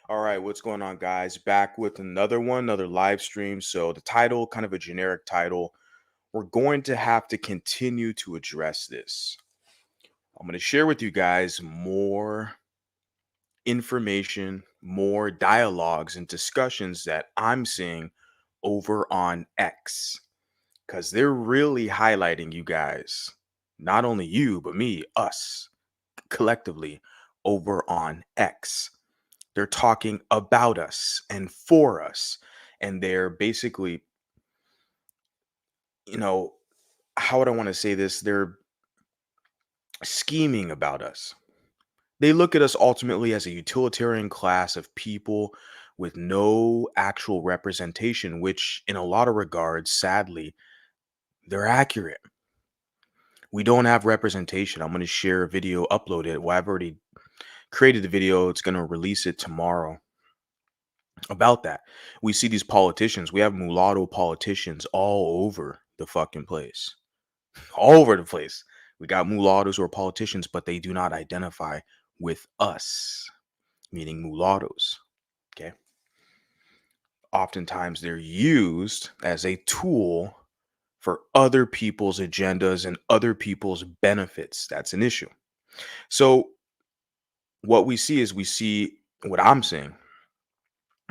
All right, what's going on, guys? Back with another one, another live stream. So, the title, kind of a generic title. We're going to have to continue to address this. I'm going to share with you guys more information, more dialogues and discussions that I'm seeing over on X because they're really highlighting you guys, not only you, but me, us collectively over on X. They're talking about us and for us. And they're basically, you know, how would I want to say this? They're scheming about us. They look at us ultimately as a utilitarian class of people with no actual representation, which in a lot of regards, sadly, they're accurate. We don't have representation. I'm going to share a video, upload it. Well, I've already created the video. It's going to release it tomorrow about that. We see these politicians, we have mulatto politicians all over the fucking place. All over the place. We got mulattoes who are politicians, but they do not identify with us, meaning mulattoes. Okay. Oftentimes they're used as a tool for other people's agendas and other people's benefits. That's an issue. So what we see is we see what I'm seeing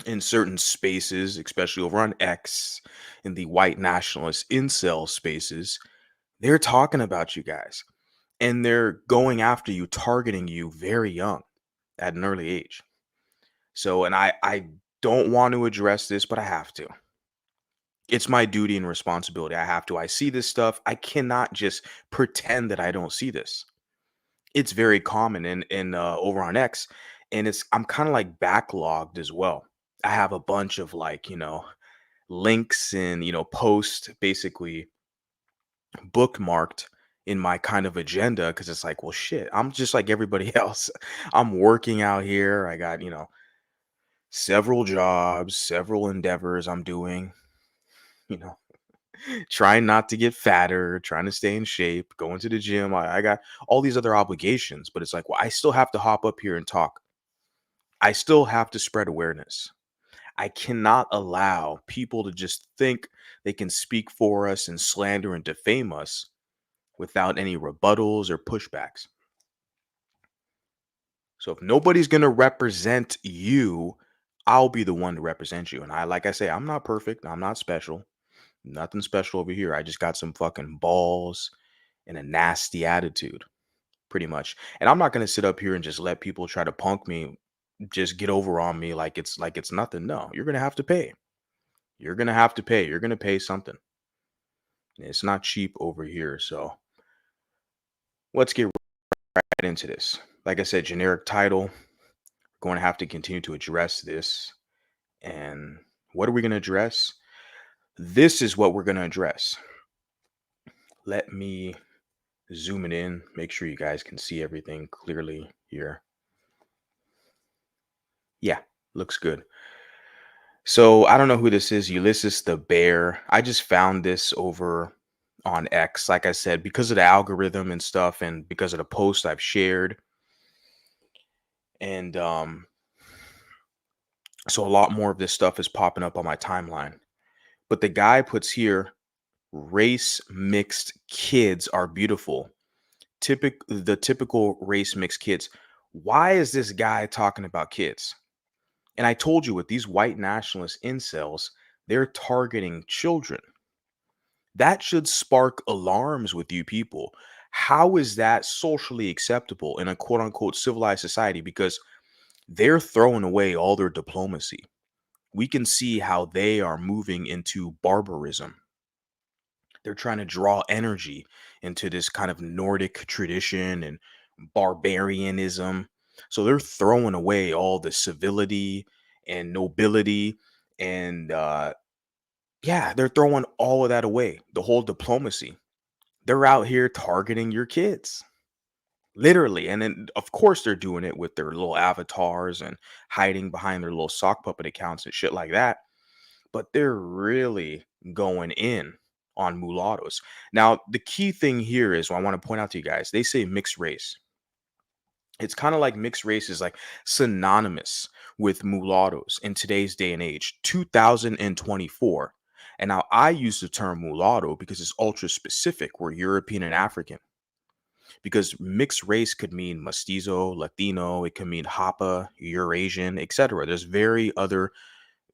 in certain spaces, especially over on X, in the white nationalist incel spaces, they're talking about you guys and they're going after you, targeting you very young at an early age. So, and I don't want to address this, but I have to. It's my duty and responsibility. I have to. I see this stuff. I cannot just pretend that I don't see this. It's very common in over on X, and I'm kind of like backlogged as well. I have a bunch of like, links and, posts basically bookmarked in my kind of agenda because it's like, well, shit, I'm just like everybody else. I'm working out here. I got, several jobs, several endeavors I'm doing, you know, trying not to get fatter, trying to stay in shape, going to the gym. I got all these other obligations, but it's like, well, I still have to hop up here and talk. I still have to spread awareness. I cannot allow people to just think they can speak for us and slander and defame us without any rebuttals or pushbacks. So if nobody's going to represent you, I'll be the one to represent you. And like I say, I'm not perfect. I'm not special. Nothing special over here. I just got some fucking balls and a nasty attitude, pretty much. And I'm not going to sit up here and just let people try to punk me, just get over on me like it's nothing. No, you're going to have to pay. You're going to have to pay. You're going to pay something. It's not cheap over here. So let's get right into this. Like I said, generic title. We're going to have to continue to address this. And what are we going to address? This is what we're going to address. Let me zoom it in, make sure you guys can see everything clearly here. Yeah, looks good. So I don't know who this is, Ulysses the Bear. I just found this over on X, like I said, because of the algorithm and stuff, and because of the post I've shared. And so a lot more of this stuff is popping up on my timeline. But the guy puts here, race mixed kids are beautiful. The typical race mixed kids. Why is this guy talking about kids? And I told you with these white nationalist incels, they're targeting children. That should spark alarms with you people. How is that socially acceptable in a quote unquote civilized society? Because they're throwing away all their diplomacy. We can see how they are moving into barbarism. They're trying to draw energy into this kind of Nordic tradition and barbarianism. So they're throwing away all the civility and nobility and yeah, they're throwing all of that away. The whole diplomacy. They're out here targeting your kids. Literally. And then of course they're doing it with their little avatars and hiding behind their little sock puppet accounts and shit like that. But they're really going in on mulattoes. Now, the key thing here is what I want to point out to you guys. They say mixed race. It's kind of like mixed race is like synonymous with mulattoes in today's day and age, 2024. And now I use the term mulatto because it's ultra specific. We're European and African. Because mixed race could mean mestizo, Latino, it could mean Hapa, Eurasian, etc. There's very other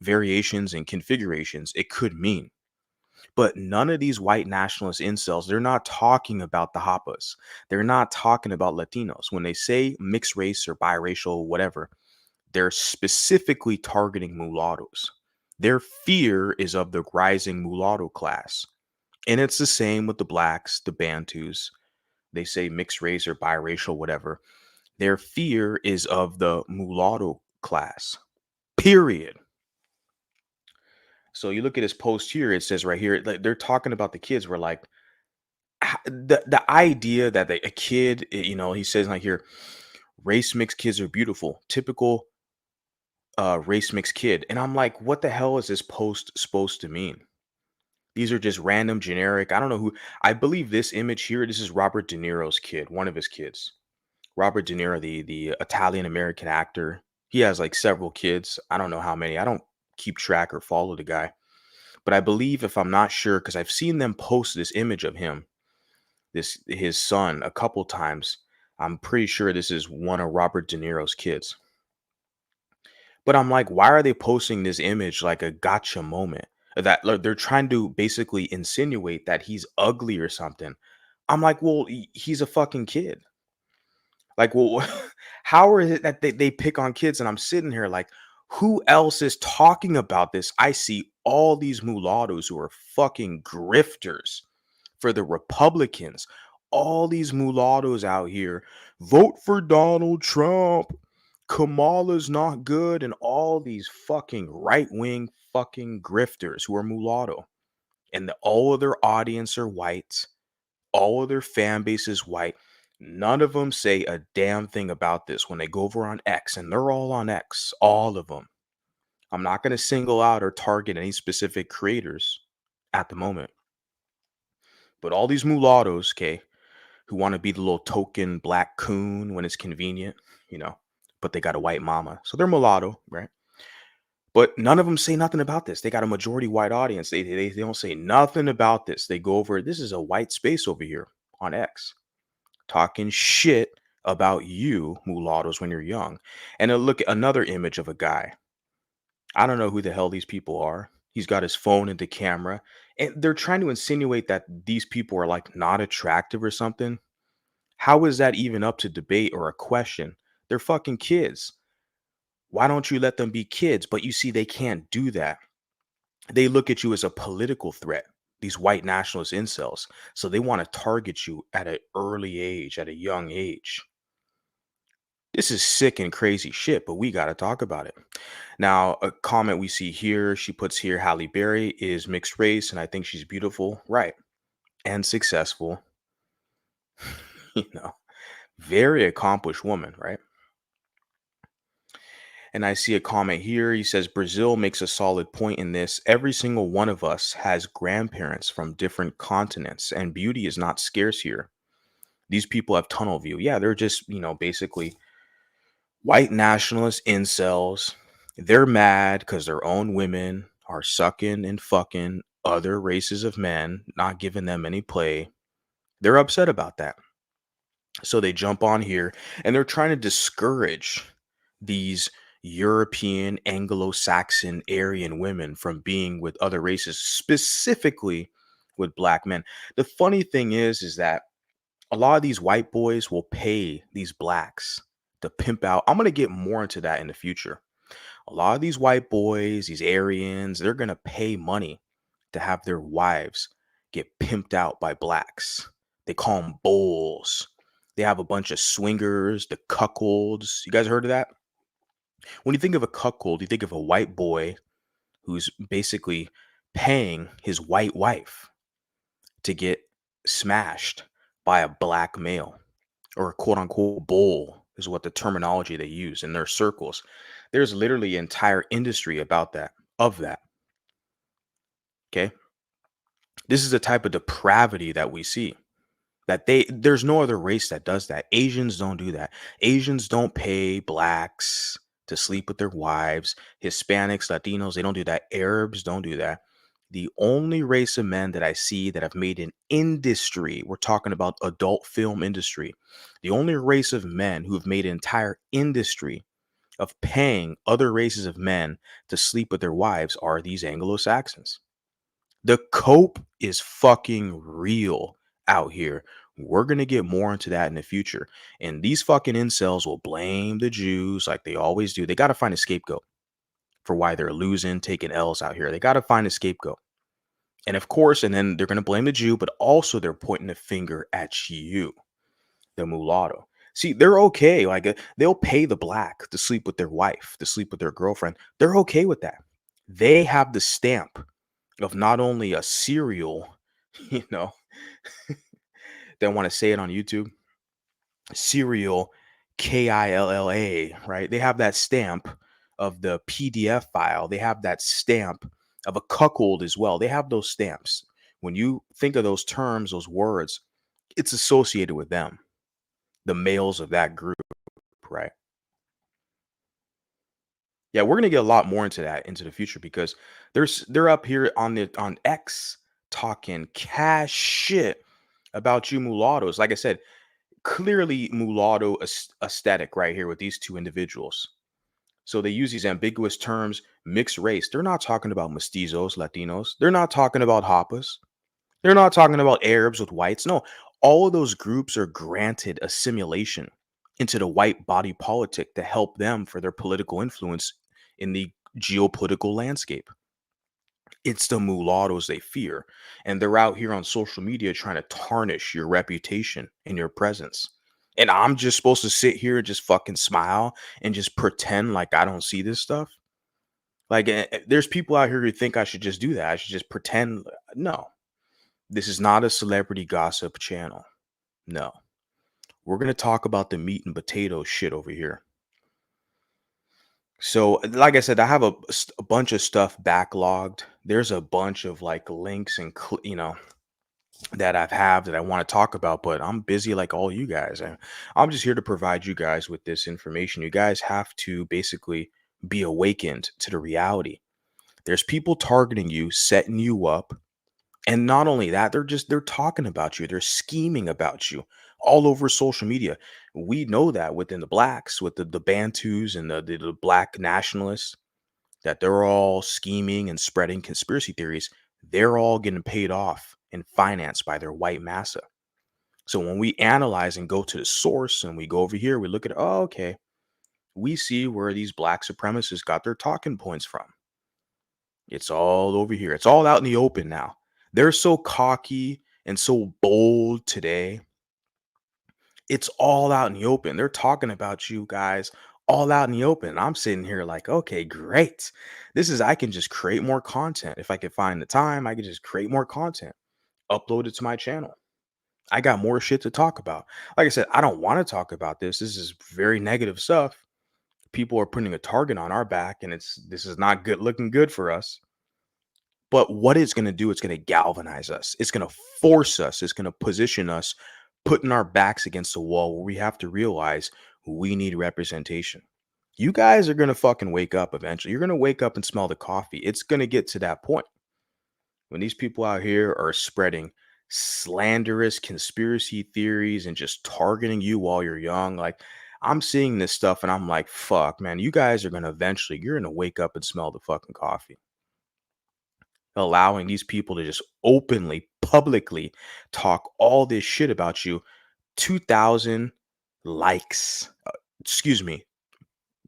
variations and configurations it could mean. But none of these white nationalist incels, they're not talking about the Hapas. They're not talking about Latinos. When they say mixed race or biracial, whatever, they're specifically targeting mulattoes. Their fear is of the rising mulatto class. And it's the same with the blacks, the Bantus. They say mixed race or biracial, whatever. Their fear is of the mulatto class, period. So you look at his post here, it says right here, like they're talking about the kids. We're like, the idea that a kid, he says like here, race mixed kids are beautiful, typical race mixed kid. And I'm like, what the hell is this post supposed to mean? These are just random generic. I don't know who. I believe this image here, this is Robert De Niro's kid, one of his kids. Robert De Niro, the Italian American actor. He has like several kids. I don't know how many. I don't keep track or follow the guy. But I believe, if I'm not sure, because I've seen them post this image of him, this his son, a couple times. I'm pretty sure this is one of Robert De Niro's kids. But I'm like, why are they posting this image like a gotcha moment? That like, they're trying to basically insinuate that he's ugly or something. I'm like, well, he's a fucking kid. Like, well, how is it that they pick on kids? And I'm sitting here like, who else is talking about this? I see all these mulattoes who are fucking grifters for the Republicans. All these mulattoes out here, vote for Donald Trump. Kamala's not good. And all these fucking right wing fucking grifters who are mulatto. And all of their audience are whites. All of their fan base is white. None of them say a damn thing about this when they go over on X, and they're all on X, all of them. I'm not going to single out or target any specific creators at the moment. But all these mulattoes, okay, who want to be the little token black coon when it's convenient, but they got a white mama. So they're mulatto, right? But none of them say nothing about this. They got a majority white audience. They don't say nothing about this. They go over, this is a white space over here on X, talking shit about you, mulattoes, when you're young. And look at another image of a guy. I don't know who the hell these people are. He's got his phone in the camera, and they're trying to insinuate that these people are like not attractive or something. How is that even up to debate or a question? They're fucking kids. Why don't you let them be kids? But you see, they can't do that. They look at you as a political threat, these white nationalist incels. So they want to target you at an early age, at a young age. This is sick and crazy shit, but we got to talk about it. Now, a comment we see here, she puts here, Halle Berry is mixed race, and I think she's beautiful, right? And successful. you know, Very accomplished woman, right? And I see a comment here. He says, Brazil makes a solid point in this. Every single one of us has grandparents from different continents, and beauty is not scarce here. These people have tunnel view. Yeah, they're just, basically white nationalist incels. They're mad because their own women are sucking and fucking other races of men, not giving them any play. They're upset about that. So they jump on here and they're trying to discourage these European, Anglo-Saxon, Aryan women from being with other races, specifically with black men. The funny thing is that a lot of these white boys will pay these blacks to pimp out. I'm going to get more into that in the future. A lot of these white boys, these Aryans, they're going to pay money to have their wives get pimped out by blacks. They call them bulls. They have a bunch of swingers, the cuckolds. You guys heard of that? When you think of a cuckold, you think of a white boy who's basically paying his white wife to get smashed by a black male, or a quote unquote bull is what the terminology they use in their circles. There's literally an entire industry about that, of that. Okay. This is the type of depravity that we see. That there's no other race that does that. Asians don't do that. Asians don't pay blacks to sleep with their wives. Hispanics, Latinos, they don't do that. Arabs don't do that. The only race of men that I see that have made an industry, we're talking about adult film industry. The only race of men who have made an entire industry of paying other races of men to sleep with their wives are these Anglo-Saxons. The cope is fucking real out here. We're going to get more into that in the future. And these fucking incels will blame the Jews like they always do. They got to find a scapegoat for why they're losing, taking L's out here. They got to find a scapegoat. And of course, and then they're going to blame the Jew, but also they're pointing a finger at you, the mulatto. See, they're okay. Like they'll pay the black to sleep with their wife, to sleep with their girlfriend. They're okay with that. They have the stamp of not only a serial, you know, they want to say it on YouTube, serial KILLA, right? They have that stamp of the PDF file. They have that stamp of a cuckold as well. They have those stamps. When you think of those terms, those words, it's associated with them, the males of that group, right? Yeah, we're gonna get a lot more into that into the future because they're up here on X talking cash shit about you mulattoes. Like I said, clearly mulatto aesthetic right here with these two individuals. So they use these ambiguous terms, mixed race. They're not talking about mestizos, Latinos. They're not talking about Hapas. They're not talking about Arabs with whites. No, all of those groups are granted assimilation into the white body politic to help them for their political influence in the geopolitical landscape. It's the mulattoes they fear. And they're out here on social media trying to tarnish your reputation and your presence. And I'm just supposed to sit here and just fucking smile and just pretend like I don't see this stuff. Like, there's people out here who think I should just do that. I should just pretend. No, this is not a celebrity gossip channel. No, we're going to talk about the meat and potato shit over here. So, like I said, I have a bunch of stuff backlogged. There's a bunch of like links and that that I want to talk about, but I'm busy like all you guys. I'm just here to provide you guys with this information. You guys have to basically be awakened to the reality. There's people targeting you, setting you up, and not only that, they're talking about you. They're scheming about you all over social media. We know that within the blacks, with the Bantus and the black nationalists, that they're all scheming and spreading conspiracy theories. They're all getting paid off and financed by their white massa. So when we analyze and go to the source and we go over here, we look at, oh, okay, we see where these black supremacists got their talking points from. It's all over here. It's all out in the open now. They're so cocky and so bold today. It's all out in the open. They're talking about you guys all out in the open. I'm sitting here like, okay, great. I can just create more content. If I could find the time, I could just create more content, upload it to my channel. I got more shit to talk about. Like I said, I don't want to talk about this. This is very negative stuff. People are putting a target on our back, and this is not good looking good for us. But what it's going to do, it's going to galvanize us. It's going to force us. It's going to position us, putting our backs against the wall where we have to realize we need representation. You guys are going to fucking wake up eventually. You're going to wake up and smell the coffee. It's going to get to that point when these people out here are spreading slanderous conspiracy theories and just targeting you while you're young. Like, I'm seeing this stuff and I'm like, fuck, man, you guys are going to eventually, you're going to wake up and smell the fucking coffee. Allowing these people to just openly, publicly talk all this shit about you. 2,000 likes. Excuse me.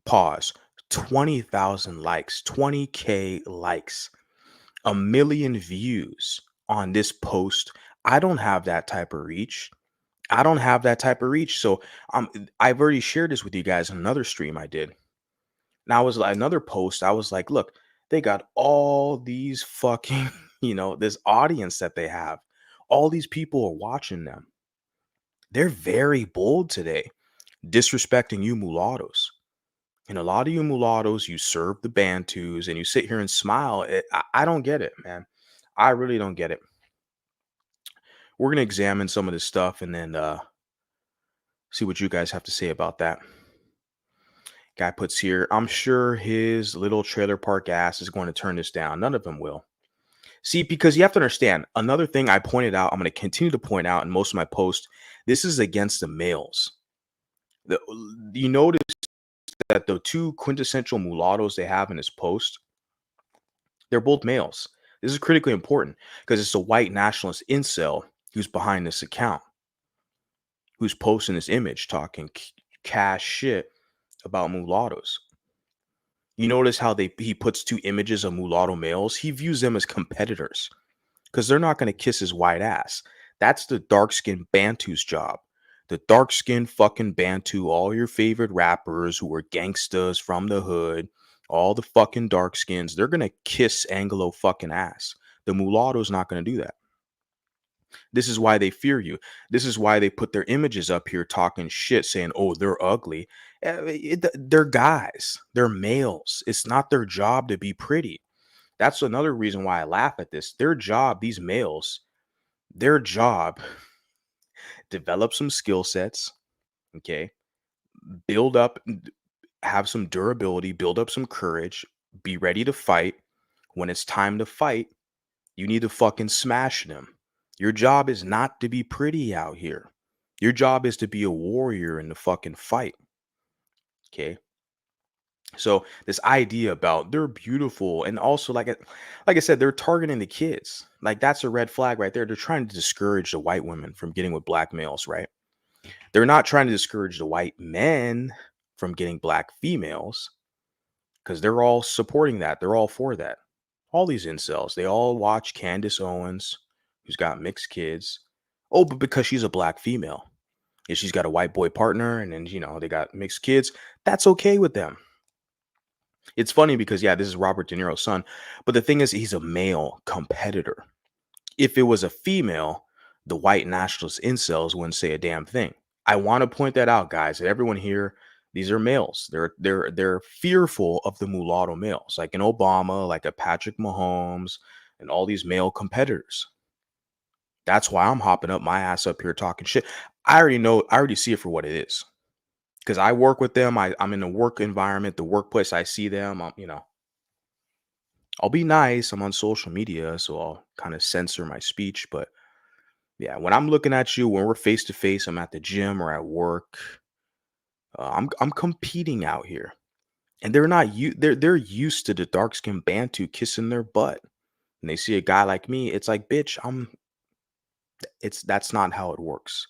Pause. 20,000 likes. 20K likes. A million views on this post. I don't have that type of reach. I don't have that type of reach. So I've already shared this with you guys in another stream I did. Now, I was like, another post, I was like, look, they got all these fucking, this audience that they have. All these people are watching them. They're very bold today, disrespecting you mulattoes. And a lot of you mulattoes, you serve the Bantus and you sit here and smile. I don't get it, man. I really don't get it. we're gonna examine some of this stuff and then see what you guys have to say about that. Guy puts here, I'm sure his little trailer park ass is going to turn this down. None of them will. See, because you have to understand another thing I pointed out, I'm going to continue to point out in most of my posts. This is against the males. The, you notice that the two quintessential mulattoes they have in this post, they're both males. This is critically important because it's a white nationalist incel who's behind this account, who's posting this image talking cash shit about mulattoes. You notice how he puts two images of mulatto males. He views them as competitors because they're not going to kiss his white ass. That's the dark skinned Bantu's job. The dark skinned fucking Bantu, all your favorite rappers who are gangstas from the hood, all the fucking dark skins, they're going to kiss Anglo fucking ass. The mulatto's not going to do that. This is why they fear you. This is why they put their images up here talking shit, saying, oh, they're ugly. They're guys, they're males. It's not their job to be pretty. That's another reason why I laugh at this. Their job, these males, their job, develop some skill sets, okay? Build up, have some durability, build up some courage, be ready to fight. When it's time to fight, you need to fucking smash them. Your job is not to be pretty out here. Your job is to be a warrior in the fucking fight. Okay. So this idea about they're beautiful and also like I said, they're targeting the kids. Like that's a red flag right there. They're trying to discourage the white women from getting with black males, right? They're not trying to discourage the white men from getting black females because they're all supporting that. They're all for that. All these incels, they all watch Candace Owens, who's got mixed kids. Oh, but because she's a black female, if she's got a white boy partner and then, they got mixed kids, that's okay with them. It's funny because, yeah, this is Robert De Niro's son, but the thing is, he's a male competitor. If it was a female, the white nationalist incels wouldn't say a damn thing. I want to point that out, guys. That everyone here, these are males. They're fearful of the mulatto males, like an Obama, like a Patrick Mahomes, and all these male competitors. That's why I'm hopping up my ass up here talking shit. I already know. I already see it for what it is because I work with them. I'm in the work environment, the workplace. I see them. I'll be nice. I'm on social media, so I'll kind of censor my speech. But yeah, when I'm looking at you, when we're face to face, I'm at the gym or at work. I'm competing out here, and they're not you. They're used to the dark skinned Bantu kissing their butt, and they see a guy like me. It's like, bitch, that's not how it works.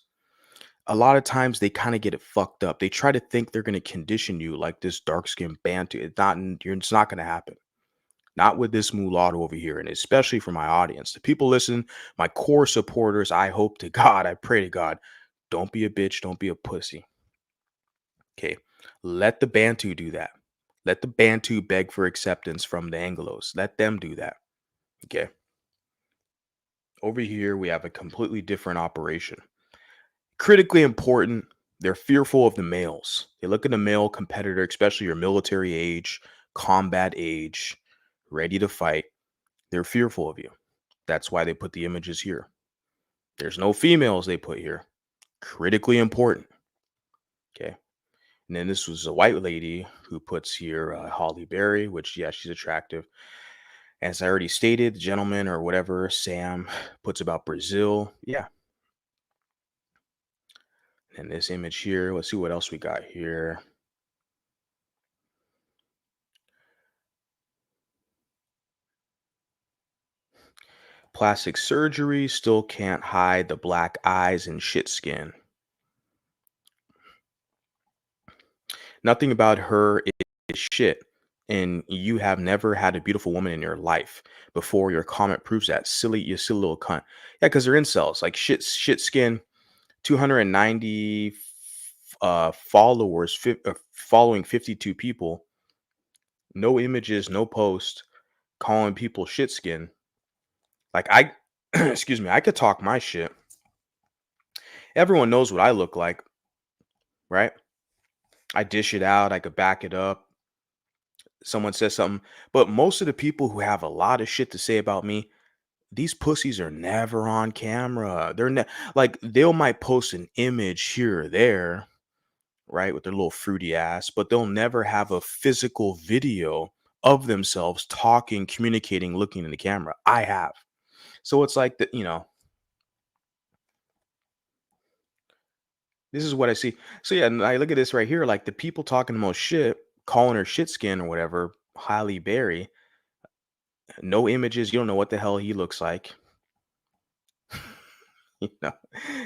A lot of times they kind of get it fucked up. They try to think they're going to condition you like this dark skinned Bantu. It's not going to happen. Not with this mulatto over here, and especially for my audience. The people listen, my core supporters, I hope to God, I pray to God, don't be a bitch, don't be a pussy. Okay. Let the Bantu do that. Let the Bantu beg for acceptance from the Anglos. Let them do that. Okay. Over here, we have a completely different operation. Critically important, they're fearful of the males. They look at the male competitor, especially your military age, combat age, ready to fight. They're fearful of you. That's why they put the images here. There's no females they put here. Critically important. Okay. And then this was a white lady who puts here Holly Berry, which, yeah, she's attractive. As I already stated, the gentleman or whatever, Sam, puts about Brazil. Yeah. And this image here, let's see what else we got here. Plastic surgery still can't hide the black eyes and shit skin. Nothing about her is shit. And you have never had a beautiful woman in your life before. Your comment proves that. You silly little cunt. Yeah, because they're incels. Like shit skin, 290 followers, following 52 people, no images, no post, calling people shit skin. Like excuse me, I could talk my shit. Everyone knows what I look like, right? I dish it out. I could back it up. Someone says something, but most of the people who have a lot of shit to say about me, these pussies are never on camera. Like they'll might post an image here or there, right, with their little fruity ass, but they'll never have a physical video of themselves talking, communicating, looking in the camera. I have. So it's like that. This is what I see. So yeah, and I look at this right here, like the people talking the most shit, calling her shit skin or whatever, Halle Berry, no images, you don't know what the hell he looks like. You know,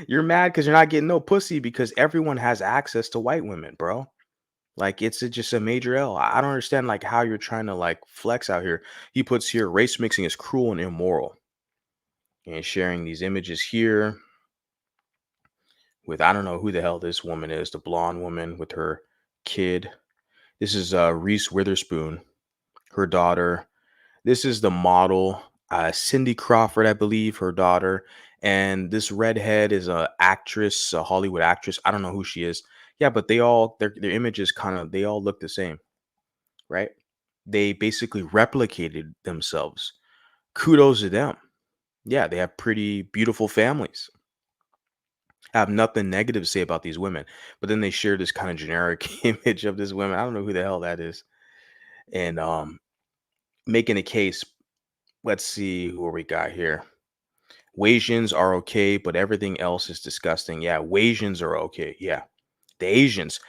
you're mad because you're not getting no pussy because everyone has access to white women, bro. Like just a major L. I don't understand like how you're trying to like flex out here. He puts here race mixing is cruel and immoral. And sharing these images here with I don't know who the hell this woman is, the blonde woman with her kid. This is Reese Witherspoon, her daughter. This is the model, Cindy Crawford, I believe, her daughter. And this redhead is a actress, a Hollywood actress. I don't know who she is. Yeah, but their images they all look the same, right? They basically replicated themselves. Kudos to them. Yeah, they have pretty beautiful families. I have nothing negative to say about these women, but then they share this kind of generic image of this woman. I don't know who the hell that is, and making a case. Let's see who we got here. Wasians are okay, but everything else is disgusting. Yeah, Wasians are okay. Yeah, the Asians,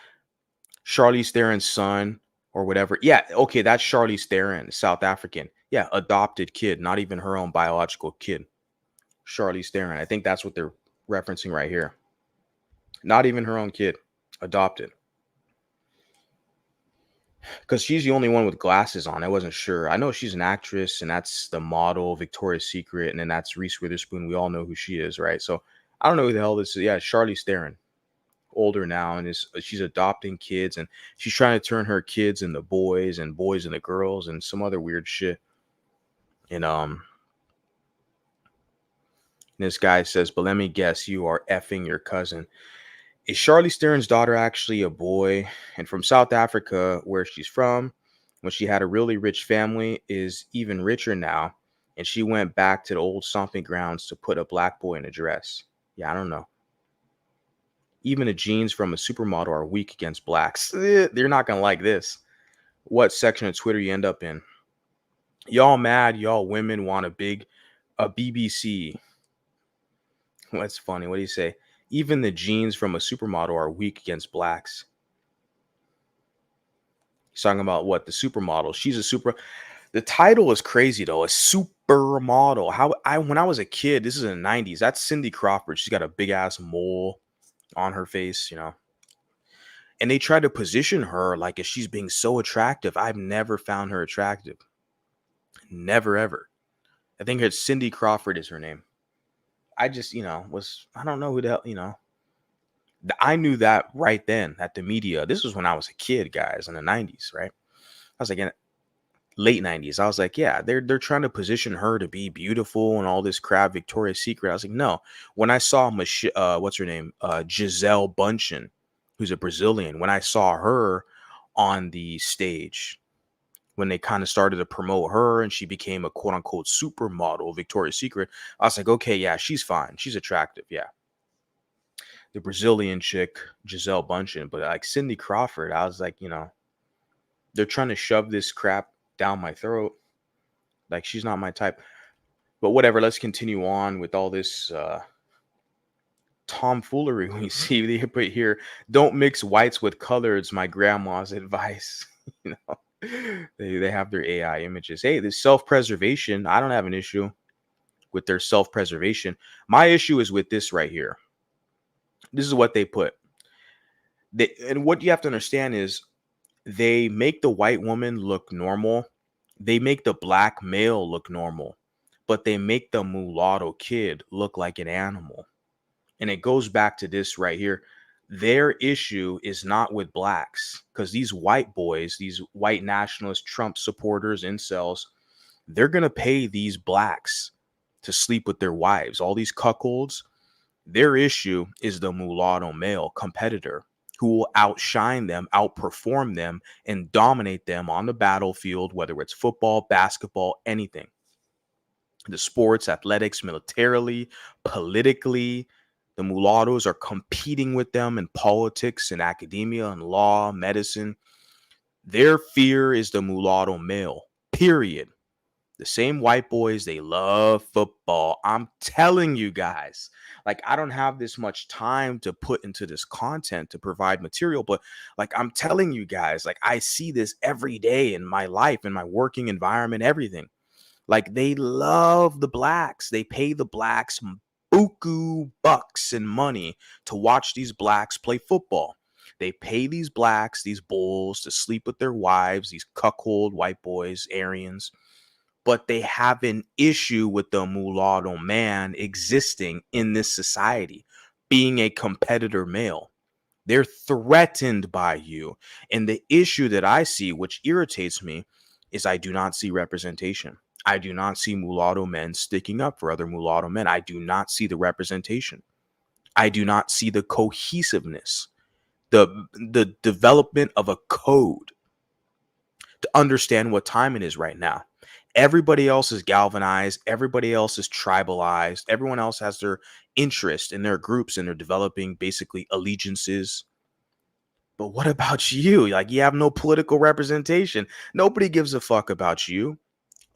Charlize Theron's son or whatever. Yeah, okay, that's Charlize Theron, South African. Yeah, adopted kid, not even her own biological kid. Charlize Theron. I think that's what they're referencing right here. Not even her own kid, adopted. Because she's the only one with glasses on. I wasn't sure. I know she's an actress, and that's the model, Victoria's Secret, and then that's Reese Witherspoon. We all know who she is, right? So I don't know who the hell this is. Yeah, Charlize Theron, older now, and she's adopting kids, and she's trying to turn her kids into boys and boys into girls and some other weird shit. And this guy says, "But let me guess, you are effing your cousin." Is Charlize Theron's daughter actually a boy? And from South Africa, where she's from, when she had a really rich family, is even richer now. And she went back to the old stomping grounds to put a black boy in a dress. Yeah, I don't know. Even the genes from a supermodel are weak against blacks. They're not going to like this. What section of Twitter you end up in? Y'all mad, y'all women want a BBC. That's funny. What do you say? Even the genes from a supermodel are weak against blacks. He's talking about what? The supermodel. She's a super. The title is crazy though. A supermodel. When I was a kid, this is in the 90s. That's Cindy Crawford. She's got a big ass mole on her face. And they try to position her like if she's being so attractive. I've never found her attractive. Never ever. I think it's Cindy Crawford is her name. I just, I don't know who the hell. I knew that right then at the media. This was when I was a kid, guys, in the 90s, right? I was like, late 90s. I was like, yeah, they're trying to position her to be beautiful and all this crap, Victoria's Secret. I was like, no. When I saw what's her name? Giselle Bundchen, who's a Brazilian, when I saw her on the stage, when they kind of started to promote her and she became a quote unquote supermodel, Victoria's Secret, I was like, okay, yeah, she's fine. She's attractive. Yeah. The Brazilian chick, Giselle Bundchen, but like Cindy Crawford, I was like, they're trying to shove this crap down my throat. Like she's not my type. But whatever, let's continue on with all this tomfoolery we see. They put here, don't mix whites with coloreds, my grandma's advice. you know, they have their AI images. Hey, this self-preservation, I don't have an issue with their self-preservation. My issue is with this right here. This is what they put. And what you have to understand is they make the white woman look normal. They make the black male look normal, but they make the mulatto kid look like an animal. And it goes back to this right here. Their issue is not with blacks because these white boys, these white nationalist Trump supporters, incels, they're going to pay these blacks to sleep with their wives. All these cuckolds, their issue is the mulatto male competitor who will outshine them, outperform them, and dominate them on the battlefield, whether it's football, basketball, anything. The sports, athletics, militarily, politically. The mulattoes are competing with them in politics and academia and law, medicine. Their fear is the mulatto male, period. The same white boys, they love football. I'm telling you guys, like, I don't have this much time to put into this content to provide material, but like, I'm telling you guys, like, I see this every day in my life, in my working environment, everything. Like, they love the blacks. They pay the blacks buku bucks and money to watch these blacks play football. They pay these blacks, these bulls, to sleep with their wives, these cuckold white boys, Aryans, but they have an issue with the mulatto man existing in this society, being a competitor male. They're threatened by you. And the issue that I see, which irritates me, is I do not see representation. I do not see mulatto men sticking up for other mulatto men. I do not see the representation. I do not see the cohesiveness, the development of a code to understand what time it is right now. Everybody else is galvanized. Everybody else is tribalized. Everyone else has their interest in their groups and they're developing basically allegiances. But what about you? Like, you have no political representation. Nobody gives a fuck about you.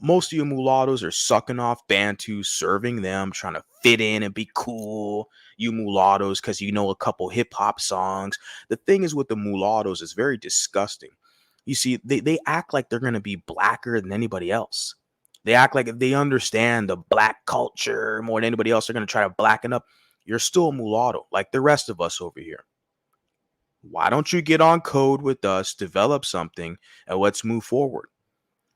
Most of you mulattoes are sucking off Bantu, serving them, trying to fit in and be cool. You mulattoes, because you know a couple hip hop songs. The thing is with the mulattoes, it's very disgusting. You see, they act like they're going to be blacker than anybody else. They act like they understand the black culture more than anybody else. They're going to try to blacken up. You're still a mulatto, like the rest of us over here. Why don't you get on code with us, develop something, and let's move forward?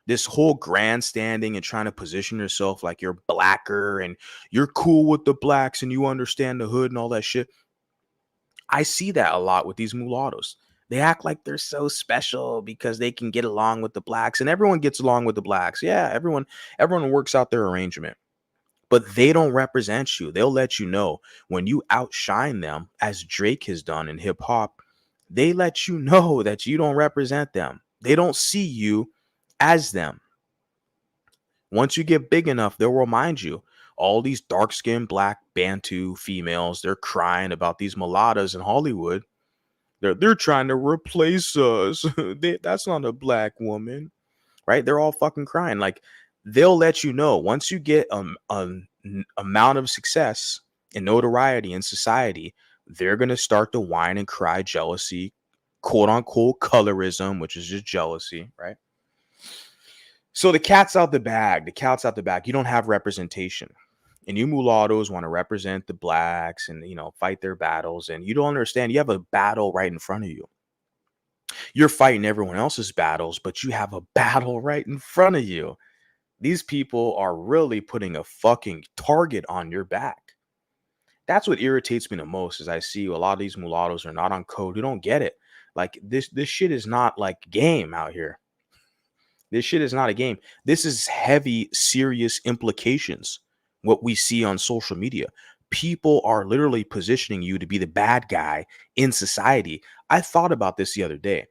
This whole grandstanding and trying to position yourself like you're blacker and you're cool with the blacks and you understand the hood and all that shit. I see that a lot with these mulattoes. They act like they're so special because they can get along with the blacks, and everyone gets along with the blacks. Yeah, everyone works out their arrangement. But they don't represent you. They'll let you know when you outshine them, as Drake has done in hip hop. They let you know that you don't represent them. They don't see you as them. Once you get big enough, they'll remind you. All these dark-skinned black Bantu females, they're crying about these mulattoes in Hollywood. They're trying to replace us. That's not a black woman, right? They're all fucking crying. Like, they'll let you know once you get an amount of success and notoriety in society, they're gonna start to whine and cry jealousy, quote unquote colorism, which is just jealousy, right? So the cat's out the bag. The cat's out the bag. You don't have representation. And you mulattoes want to represent the blacks and, fight their battles. And you don't understand. You have a battle right in front of you. You're fighting everyone else's battles, but you have a battle right in front of you. These people are really putting a fucking target on your back. That's what irritates me the most, is I see a lot of these mulattoes are not on code. Who don't get it. Like, this shit is not like game out here. This shit is not a game. This is heavy, serious implications. What we see on social media. People are literally positioning you to be the bad guy in society. I thought about this the other day.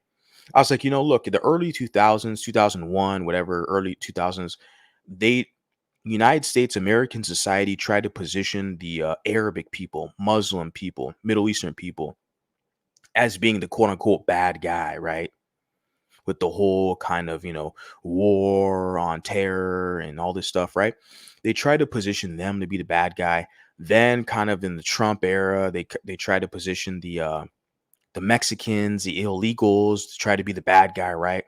I was like, look, in the early 2000s, 2001, whatever, early 2000s, United States American society tried to position the Arabic people, Muslim people, Middle Eastern people as being the quote unquote bad guy, right? With the whole kind of, war on terror and all this stuff, right? They tried to position them to be the bad guy. Then kind of in the Trump era, they tried to position the Mexicans, the illegals to try to be the bad guy, right?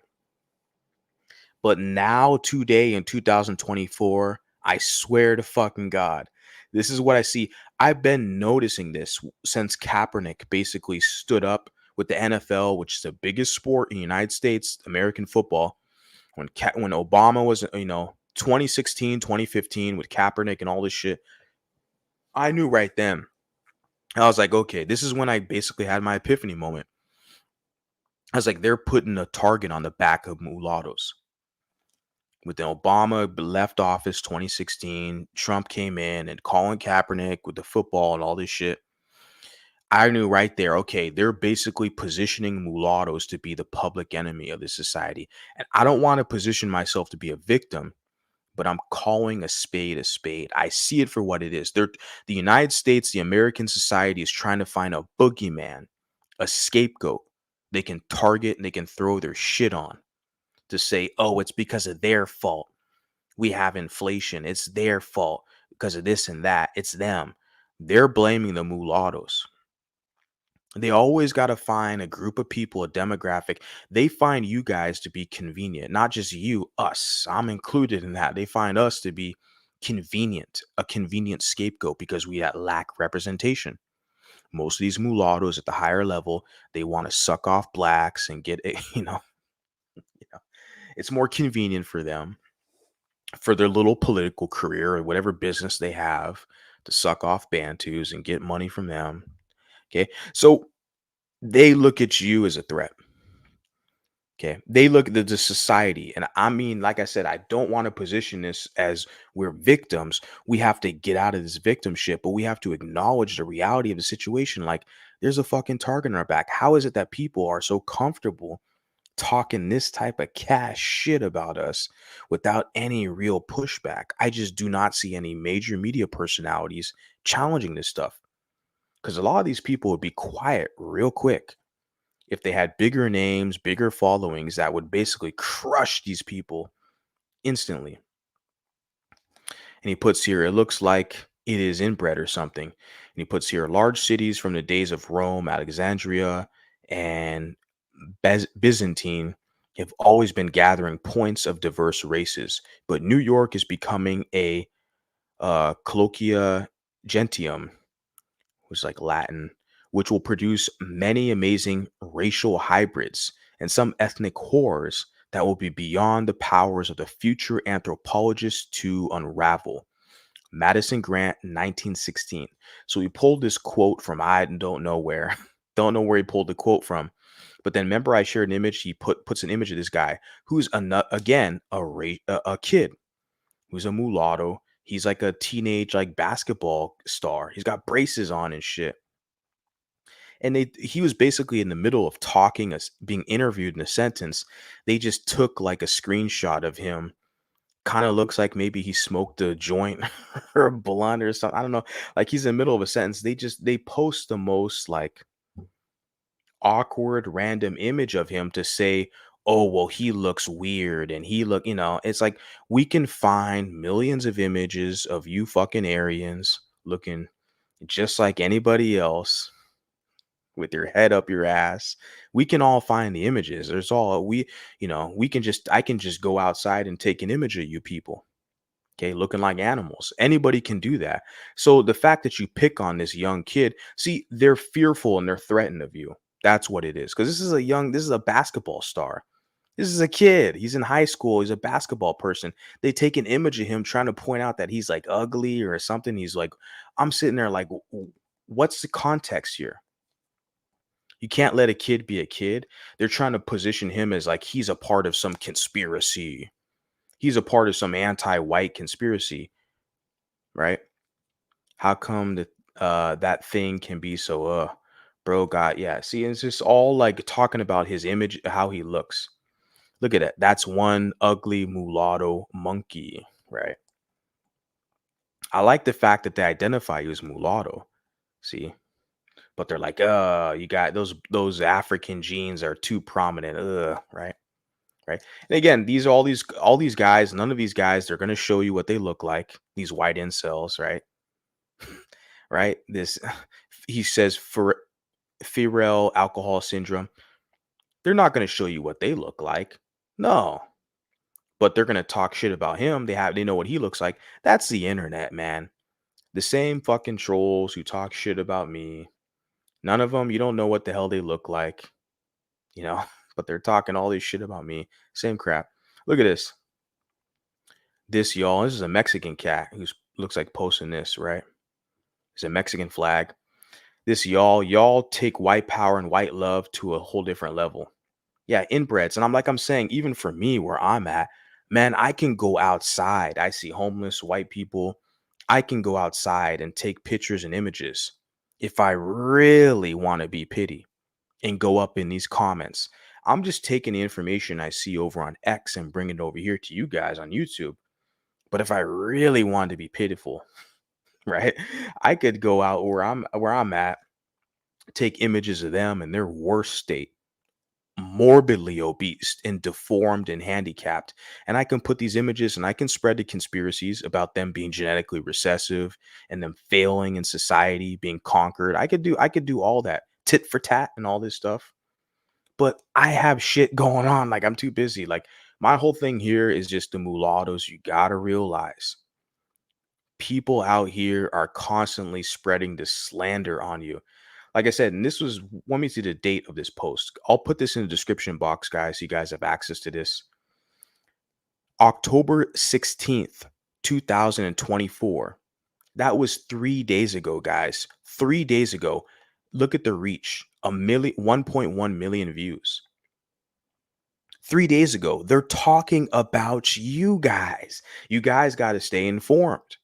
But now today in 2024, I swear to fucking God, this is what I see. I've been noticing this since Kaepernick basically stood up with the NFL, which is the biggest sport in the United States, American football. When Obama was, 2016, 2015 with Kaepernick and all this shit, I knew right then. I was like, okay, this is when I basically had my epiphany moment. I was like, they're putting a target on the back of mulattoes. With the Obama left office 2016, Trump came in and Colin Kaepernick with the football and all this shit. I knew right there, okay, they're basically positioning mulattoes to be the public enemy of the society. And I don't want to position myself to be a victim, but I'm calling a spade a spade. I see it for what it is. The United States, the American society is trying to find a boogeyman, a scapegoat they can target and they can throw their shit on to say, oh, it's because of their fault. We have inflation. It's their fault because of this and that. It's them. They're blaming the mulattoes. They always got to find a group of people, a demographic. They find you guys to be convenient, not just you, us. I'm included in that. They find us to be convenient, a convenient scapegoat because we lack representation. Most of these mulattoes at the higher level, they want to suck off blacks and get it, you know, it's more convenient for them for their little political career or whatever business they have to suck off Bantus and get money from them. Okay. So they look at you as a threat. Okay. They look at the society. And I mean, like I said, I don't want to position this as we're victims. We have to get out of this victimship, but we have to acknowledge the reality of the situation. Like there's a fucking target on our back. How is it that people are so comfortable talking this type of cash shit about us without any real pushback? I just do not see any major media personalities challenging this stuff because a lot of these people would be quiet real quick if they had bigger names, bigger followings that would basically crush these people instantly. And he puts here, it looks like it is inbred or something. And he puts here, large cities from the days of Rome, Alexandria, and Byzantine have always been gathering points of diverse races. But New York is becoming a colloquia gentium, which is like Latin, which will produce many amazing racial hybrids and some ethnic horrors that will be beyond the powers of the future anthropologists to unravel. Madison Grant, 1916. So he pulled this quote from I don't know where. Don't know where he pulled the quote from. But then remember I shared an image. He puts an image of this guy who's again a kid who's a mulatto. He's like a teenage like basketball star. He's got braces on and shit. And he was basically in the middle of talking, being interviewed in a sentence. They just took like a screenshot of him. Kind of looks like maybe he smoked a joint or a blunt or something. I don't know. Like he's in the middle of a sentence. They post the most like awkward random image of him to say, oh, well, he looks weird and he look, it's like we can find millions of images of you fucking Aryans looking just like anybody else with your head up your ass. We can all find the images. There's all we can just I can just go outside and take an image of you people. Okay, looking like animals. Anybody can do that. So the fact that you pick on this young kid, see, they're fearful and they're threatened of you. That's what it is. Because this is a basketball star. This is a kid. He's in high school. He's a basketball person. They take an image of him trying to point out that he's like ugly or something. He's like, I'm sitting there like, what's the context here? You can't let a kid be a kid. They're trying to position him as like he's a part of some conspiracy. He's a part of some anti-white conspiracy, right? How come that that thing can be so bro got yeah. See, it's just all like talking about his image, how he looks. Look at it. That's one ugly mulatto monkey, right? I like the fact that they identify you as mulatto. See, but they're like, you got those African genes are too prominent, right? Right. And again, these are all these guys, none of these guys, they're gonna show you what they look like, these white incels, right? Right? This he says for febrile alcohol syndrome, they're not gonna show you what they look like. No, but they're gonna talk shit about him. They know what he looks like. That's the internet, man. The same fucking trolls who talk shit about me. None of them, you don't know what the hell they look like, you know, but they're talking all this shit about me. Same crap. Look at this. This is a Mexican cat who looks like posting this, right? It's a Mexican flag. This y'all take white power and white love to a whole different level. Yeah, inbreds. And I'm saying, even for me where I'm at, man, I can go outside. I see homeless white people. I can go outside and take pictures and images if I really want to be pity and go up in these comments. I'm just taking the information I see over on X and bringing it over here to you guys on YouTube. But if I really wanted to be pitiful, right, I could go out where I'm at, take images of them in their worst state, morbidly obese and deformed and handicapped, and I can put these images and I can spread the conspiracies about them being genetically recessive and them failing in society, being conquered. I could do all that, tit for tat and all this stuff. But I have shit going on, like I'm too busy. Like my whole thing here is just the mulattoes. You got to realize people out here are constantly spreading this slander on you. Like I said, and this was, let me see the date of this post. I'll put this in the description box, guys, so you guys have access to this. October 16th, 2024. That was 3 days ago, guys. 3 days ago. Look at the reach. 1.1 million views. 3 days ago. They're talking about you guys. You guys got to stay informed.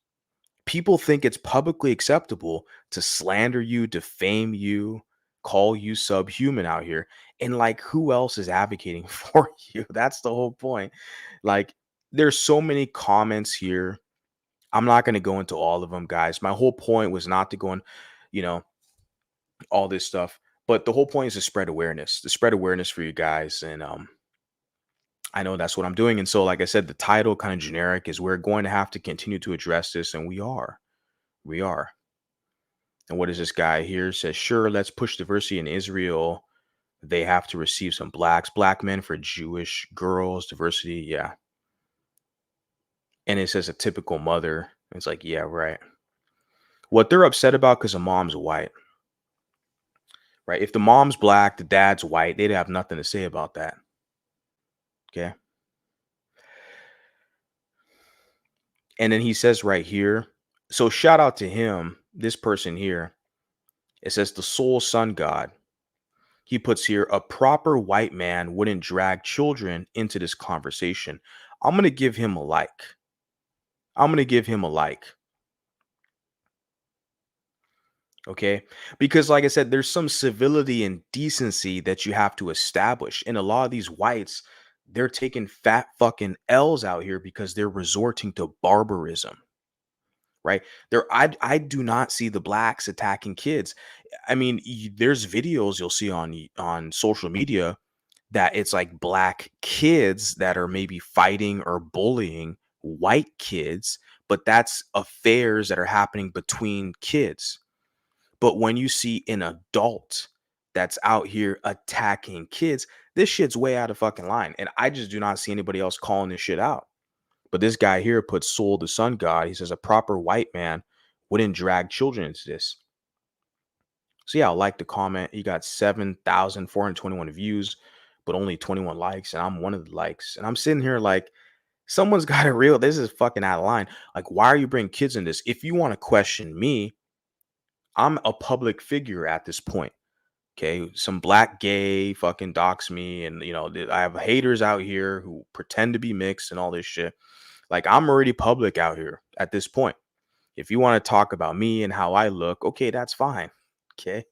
People think it's publicly acceptable to slander you, defame you, call you subhuman out here. And like, who else is advocating for you? That's the whole point. Like, there's so many comments here. I'm not going to go into all of them, guys. My whole point was not to go in, you know, all this stuff. But the whole point is to spread awareness for you guys. And I know that's what I'm doing. And so, like I said, the title kind of generic is we're going to have to continue to address this. And we are. We are. And what is this guy here? Says, sure, let's push diversity in Israel. They have to receive some black men for Jewish girls, diversity. Yeah. And it says a typical mother. It's like, yeah, right. What they're upset about because the mom's white, right? If the mom's black, the dad's white, they'd have nothing to say about that. Okay. And then he says right here, so shout out to him, this person here. It says the soul sun god. He puts here, a proper white man wouldn't drag children into this conversation. I'm going to give him a like. I'm going to give him a like. Okay. Because, like I said, there's some civility and decency that you have to establish. And a lot of these whites, they're taking fat fucking L's out here because they're resorting to barbarism. Right there, I do not see the blacks attacking kids. I mean, there's videos you'll see on social media that it's like black kids that are maybe fighting or bullying white kids, but that's affairs that are happening between kids. But when you see an adult that's out here attacking kids, this shit's way out of fucking line. And I just do not see anybody else calling this shit out. But this guy here puts Soul the sun god. He says a proper white man wouldn't drag children into this. So yeah, I like the comment. He got 7,421 views, but only 21 likes. And I'm one of the likes. And I'm sitting here like, someone's got it real. This is fucking out of line. Like, why are you bringing kids in this? If you want to question me, I'm a public figure at this point. Okay. Some black gay fucking dox me. And, I have haters out here who pretend to be mixed and all this shit. Like, I'm already public out here at this point. If you want to talk about me and how I look, okay, that's fine. Okay.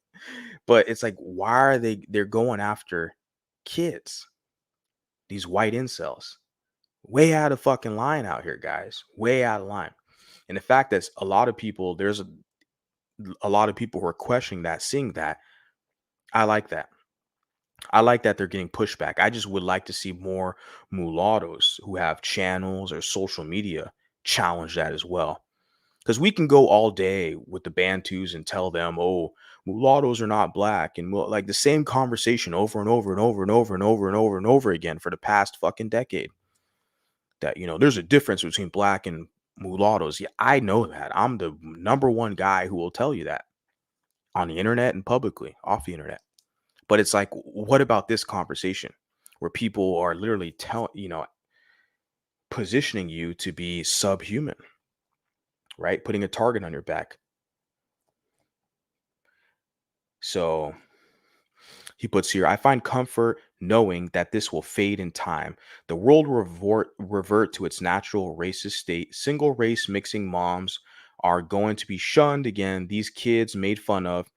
But it's like, why are they're going after kids? These white incels. Way out of fucking line out here, guys. Way out of line. And the fact that there's a lot of people who are questioning that, seeing that. I like that. I like that they're getting pushback. I just would like to see more mulattoes who have channels or social media challenge that as well. Because we can go all day with the Bantus and tell them, oh, mulattoes are not black. And like the same conversation over and over and over and over and over and over and over again for the past fucking decade. That, there's a difference between black and mulattoes. Yeah, I know that. I'm the number one guy who will tell you that on the internet and publicly off the internet. But it's like, what about this conversation where people are literally positioning you to be subhuman, right? Putting a target on your back. So he puts here, I find comfort knowing that this will fade in time. The world will revert to its natural racist state. Single race mixing moms are going to be shunned again. These kids made fun of.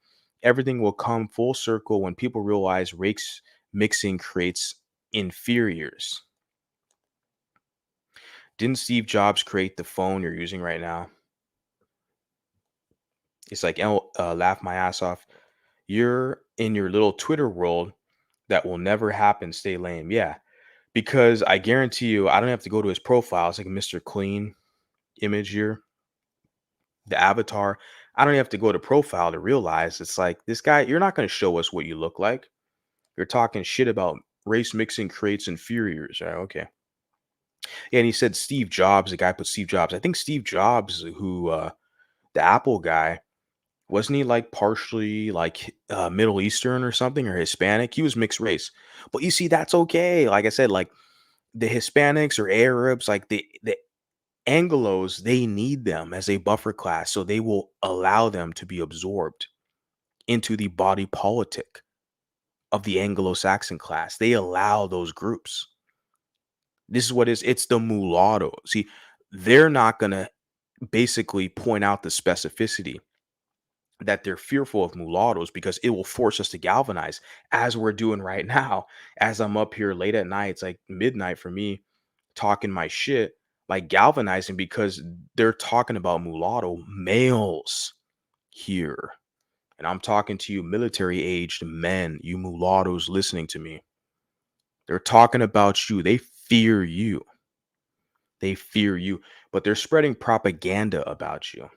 Everything will come full circle when people realize race mixing creates inferiors. Didn't Steve Jobs create the phone you're using right now? It's like, oh, laugh my ass off. You're in your little Twitter world that will never happen. Stay lame. Yeah. Because I guarantee you, I don't have to go to his profile. It's like a Mr. Clean image here, the avatar. I don't have to go to profile to realize it's like this guy, you're not going to show us what you look like. You're talking shit about race mixing creates inferiors. Right? Okay. Yeah. And he said Steve Jobs, the guy put Steve Jobs. I think Steve Jobs, who, the Apple guy, wasn't he like partially like Middle Eastern or something or Hispanic? He was mixed race. But you see, that's okay. Like I said, like the Hispanics or Arabs, like the Anglos, they need them as a buffer class, so they will allow them to be absorbed into the body politic of the Anglo-Saxon class. They allow those groups. This is what it's the mulatto. See, they're not gonna basically point out the specificity that they're fearful of mulattoes because it will force us to galvanize as we're doing right now. As I'm up here late at night, it's like midnight for me, talking my shit, like galvanizing because they're talking about mulatto males here. And I'm talking to you military aged men, you mulattoes listening to me. They're talking about you. They fear you. They fear you, but they're spreading propaganda about you.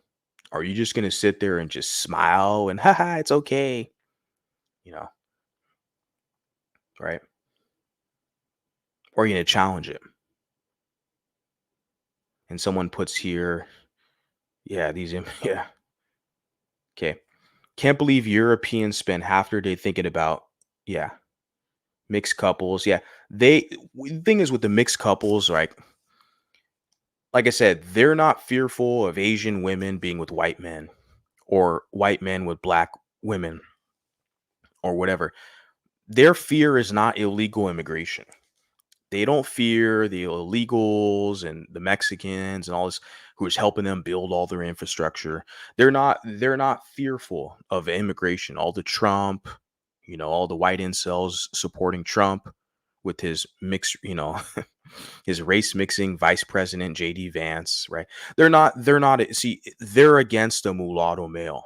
Are you just going to sit there and just smile and, haha, it's okay? You know, right? Or are you going to challenge it? And someone puts here, yeah, yeah. Okay. Can't believe Europeans spend half their day thinking about, yeah, mixed couples. Yeah. The thing is with the mixed couples, like I said, they're not fearful of Asian women being with white men or white men with black women or whatever. Their fear is not illegal immigration. They don't fear the illegals and the Mexicans and all this who is helping them build all their infrastructure. They're not fearful of immigration. All the Trump, all the white incels supporting Trump with his mix, his race mixing vice president JD Vance, right? They're not see, they're against a mulatto male.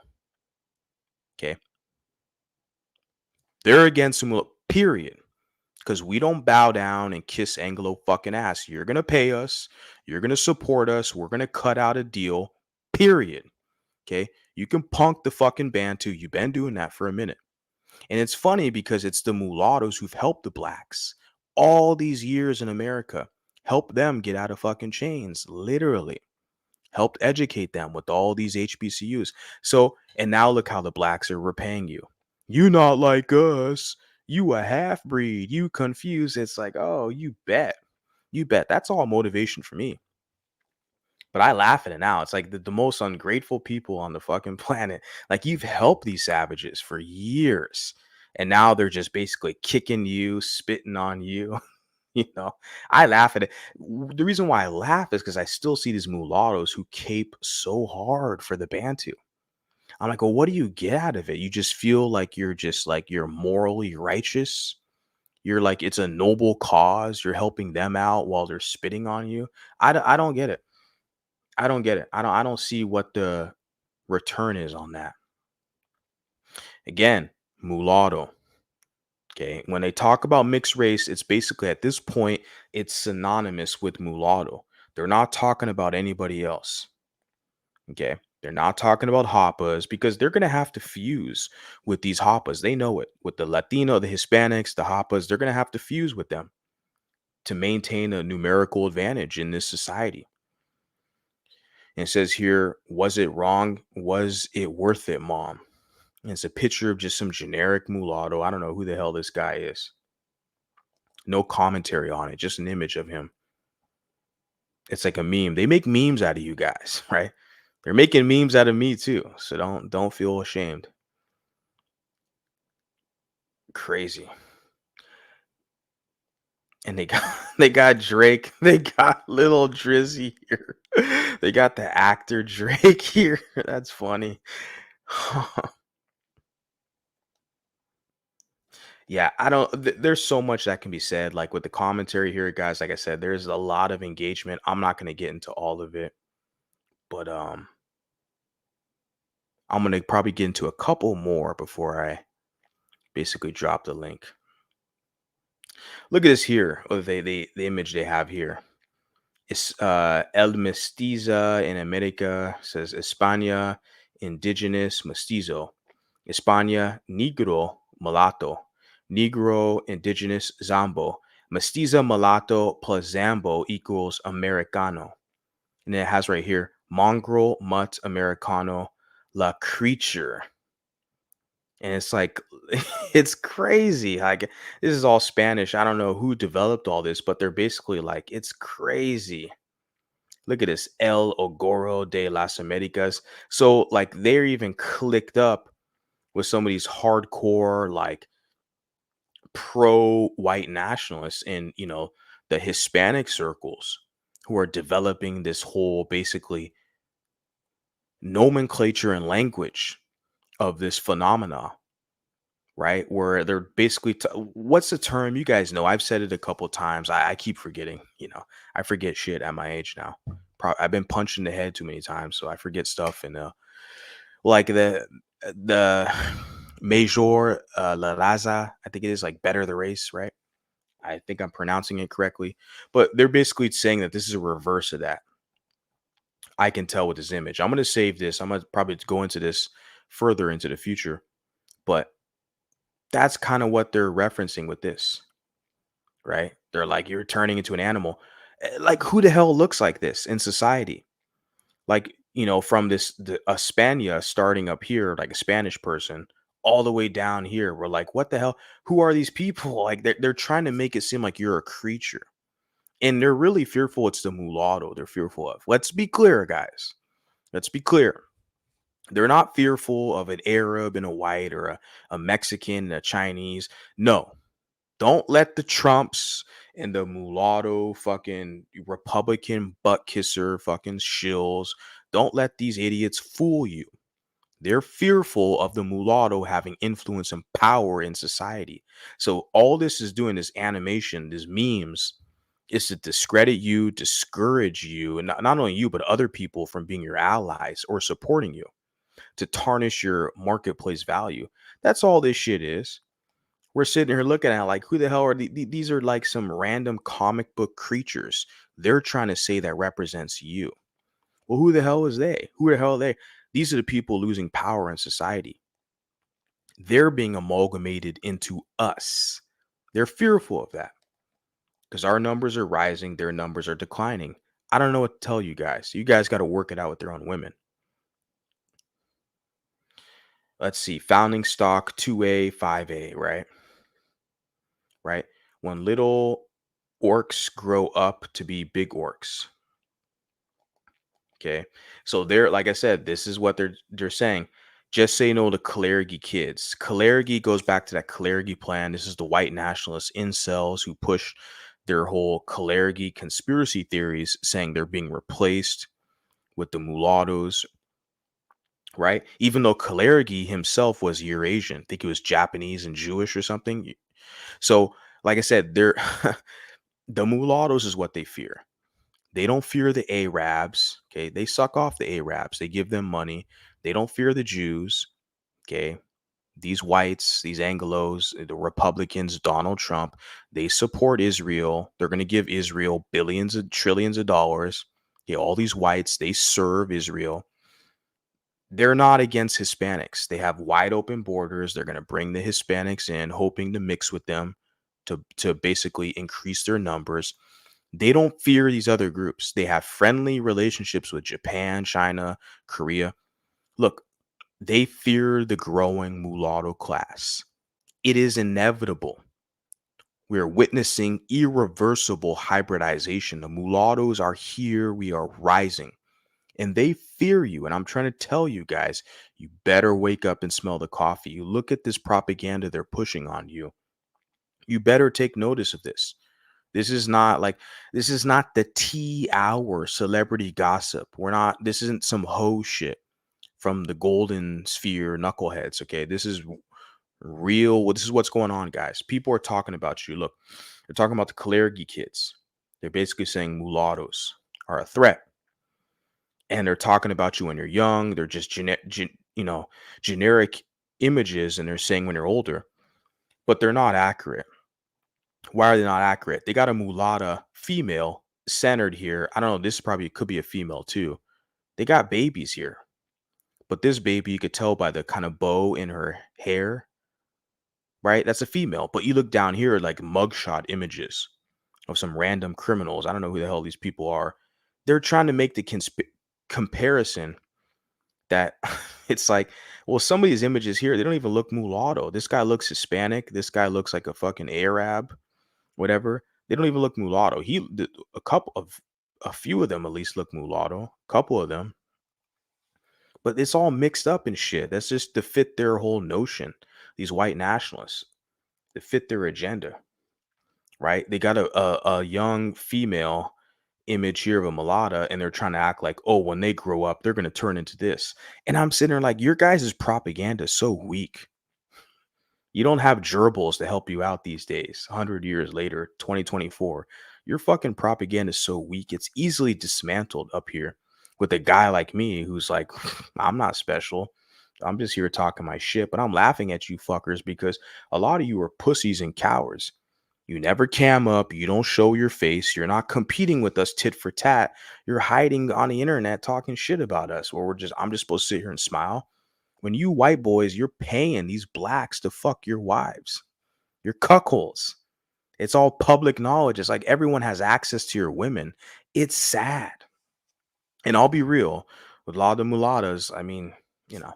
Okay. They're against a mulatto, period. Because we don't bow down and kiss Anglo fucking ass. You're going to pay us. You're going to support us. We're going to cut out a deal, period. Okay. You can punk the fucking Bantu. You've been doing that for a minute. And it's funny because it's the mulattoes who've helped the blacks all these years in America, helped them get out of fucking chains, literally. Helped educate them with all these HBCUs. So, and now look how the blacks are repaying you. You not like us. You a half breed. You confused. It's like, oh, you bet. You bet. That's all motivation for me. But I laugh at it now. It's like the most ungrateful people on the fucking planet. Like you've helped these savages for years. And now they're just basically kicking you, spitting on you. You know, I laugh at it. The reason why I laugh is because I still see these mulattoes who cape so hard for the Bantu. I'm like, well, what do you get out of it? You just feel like you're morally righteous. You're like, it's a noble cause. You're helping them out while they're spitting on you. I don't get it. I don't get it. I don't see what the return is on that. Again, mulatto. Okay. When they talk about mixed race, it's basically at this point, it's synonymous with mulatto. They're not talking about anybody else. Okay. They're not talking about Hoppas because they're going to have to fuse with these Hoppas. They know it. With the Latino, the Hispanics, the Hoppas, they're going to have to fuse with them to maintain a numerical advantage in this society. And it says here, was it wrong? Was it worth it, mom? And it's a picture of just some generic mulatto. I don't know who the hell this guy is. No commentary on it, just an image of him. It's like a meme. They make memes out of you guys, right? They're making memes out of me too. So don't feel ashamed. Crazy. And they got they got Drake. They got little Drizzy here. They got the actor Drake here. That's funny. Yeah, I don't there's so much that can be said, like, with the commentary here, guys. Like I said, there's a lot of engagement. I'm not gonna get into all of it, but, I'm gonna probably get into a couple more before I basically drop the link. Look at this here, or the image they have here. It's, El Mestiza in America, says España, indigenous mestizo. España, negro, mulatto. Negro, indigenous, zambo. Mestiza, mulatto plus zambo equals Americano. And then it has right here, mongrel, mutt, Americano, la creature. And it's like, it's crazy. Like, this is all Spanish. I don't know who developed all this, but they're basically like, it's crazy. Look at this, El Ogoro de las Americas. So, like, they're even clicked up with some of these hardcore, like, pro white nationalists in, the Hispanic circles who are developing this whole basically nomenclature and language of this phenomena, right? Where they're basically, what's the term? You guys know, I've said it a couple times. I keep forgetting, I forget shit at my age now. I've been punched in the head too many times, so I forget stuff. And like the Major La Raza, I think it is, like, better the race, right? I think I'm pronouncing it correctly, but they're basically saying that this is a reverse of that. I can tell with this image. I'm gonna save this. I'm gonna probably go into this further into the future, but that's kind of what they're referencing with this, right? They're like, you're turning into an animal. Like, who the hell looks like this in society? Like, from a Spania starting up here, like a Spanish person, all the way down here. We're like, what the hell? Who are these people? Like, they're trying to make it seem like you're a creature. And they're really fearful it's the mulatto they're fearful of. Let's be clear, guys. Let's be clear. They're not fearful of an Arab and a white, or a Mexican and a Chinese. No, don't let the Trumps and the mulatto fucking Republican butt kisser fucking shills, don't let these idiots fool you. They're fearful of the mulatto having influence and power in society. So all this is doing, this animation, these memes, is to discredit you, discourage you, and not only you, but other people from being your allies or supporting you, to tarnish your marketplace value. That's all this shit is. We're sitting here looking at, like, who the hell are these? Are like some random comic book creatures they're trying to say that represents you. Well, who the hell is they? Who the hell are they? These are the people losing power in society. They're being amalgamated into us. They're fearful of that because our numbers are rising, their numbers are declining. I don't know what to tell you guys. You guys got to work it out with their own women. Let's see. Founding stock 2A, 5A, right? Right? When little orcs grow up to be big orcs. Okay. So they're, like I said, this is what they're saying. Just say no to Kalegri kids. Kalegri goes back to that Kalegri plan. This is the white nationalist incels who push their whole Kalegri conspiracy theories, saying they're being replaced with the mulattoes, right? Even though Kalegri himself was Eurasian, I think he was Japanese and Jewish or something. So, like I said, they're the mulattoes is what they fear. They don't fear the Arabs. Okay. They suck off the Arabs. They give them money. They don't fear the Jews. Okay. These whites, these Anglos, the Republicans, Donald Trump, they support Israel. They're going to give Israel billions and trillions of dollars. Okay. All these whites, they serve Israel. They're not against Hispanics. They have wide open borders. They're going to bring the Hispanics in, hoping to mix with them to basically increase their numbers. They don't fear these other groups. They have friendly relationships with Japan, China, Korea. Look, they fear the growing mulatto class. It is inevitable. We are witnessing irreversible hybridization. The mulattoes are here. We are rising. And they fear you. And I'm trying to tell you guys, you better wake up and smell the coffee. You look at this propaganda they're pushing on you. You better take notice of this. This is not the tea hour celebrity gossip. This isn't some hoe shit from the golden sphere knuckleheads. Okay. This is Real. Well, this is what's going on, guys. People are talking about you. Look, they're talking about the Kalegri kids. They're basically saying mulattoes are a threat, and they're talking about you when you're young. They're just generic images, and they're saying when you're older, but they're not accurate. Why are they not accurate? They got a mulatta female centered here. I don't know. This probably could be a female too. They got babies here, but this baby, you could tell by the kind of bow in her hair, right? That's a female. But you look down here, like mugshot images of some random criminals. I don't know who the hell these people are. They're trying to make the comparison that it's like, well, some of these images here, they don't even look mulatto. This guy looks Hispanic. This guy looks like a fucking Arab, whatever. They don't even look mulatto. A few of them at least look mulatto. A couple of them, but it's all mixed up and shit. That's just to fit their whole notion. These white nationalists, to fit their agenda, right? They got a young female image here of a mulatta, and they're trying to act like, oh, when they grow up, they're gonna turn into this. And I'm sitting there like, your guys' propaganda is so weak. You don't have gerbils to help you out these days. 100 years later, 2024, your fucking propaganda is so weak. It's easily dismantled up here with a guy like me who's like, I'm not special. I'm just here talking my shit, but I'm laughing at you fuckers because a lot of you are pussies and cowards. You never cam up. You don't show your face. You're not competing with us tit for tat. You're hiding on the internet talking shit about us, where I'm just supposed to sit here and smile. When you white boys, you're paying these blacks to fuck your wives. You're cuckolds. It's all public knowledge. It's like everyone has access to your women. It's sad. And I'll be real, with a lot of the mulattoes, I mean, you know,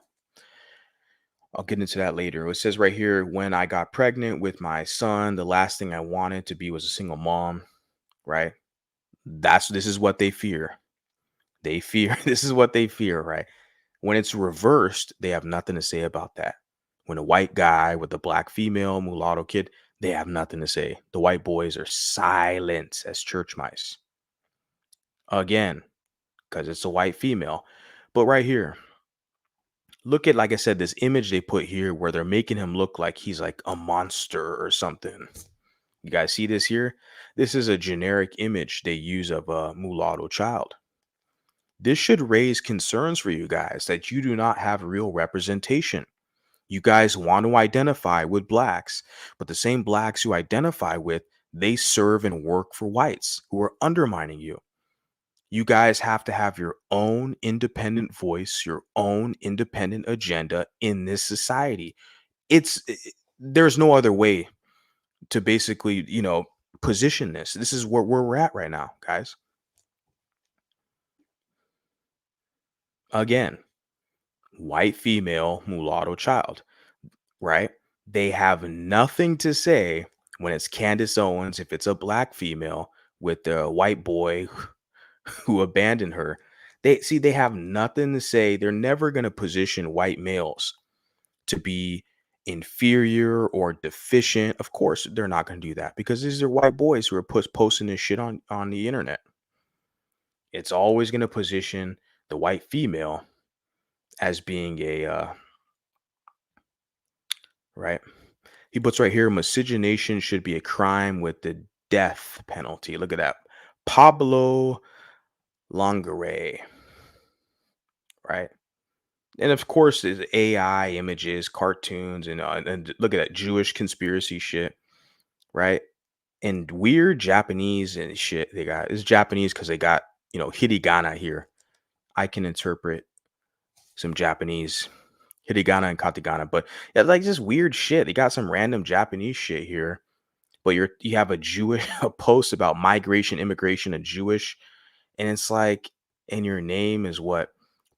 I'll get into that later. It says right here, when I got pregnant with my son, the last thing I wanted to be was a single mom, right? This is what they fear. They fear this is what they fear, right? When it's reversed, they have nothing to say about that. When a white guy with a black female mulatto kid, they have nothing to say. The white boys are silent as church mice. Again, because it's a white female. But right here, look at, like I said, this image they put here where they're making him look like he's like a monster or something. You guys see this here? This is a generic image they use of a mulatto child. This should raise concerns for you guys that you do not have real representation. You guys want to identify with blacks, but the same blacks you identify with, they serve and work for whites who are undermining you. You guys have to have your own independent voice, your own independent agenda in this society. There's no other way to basically, position this. This is where we're at right now, guys. Again, white female mulatto child, right? They have nothing to say when it's Candace Owens, if it's a black female with the white boy who abandoned her. They have nothing to say. They're never going to position white males to be inferior or deficient. Of course, they're not going to do that because these are white boys who are posting this shit on the internet. It's always going to position the white female as being right. He puts right here, miscegenation should be a crime with the death penalty. Look at that. Pablo Longaray, right? And of course, there's AI images, cartoons, and look at that Jewish conspiracy shit, right? And weird Japanese and shit they got. It's Japanese because they got, hiragana here. I can interpret some Japanese hiragana and katakana, but yeah, like just weird shit. They got some random Japanese shit here, but you have a Jewish a post about migration, immigration, and Jewish, and it's like, and your name is what,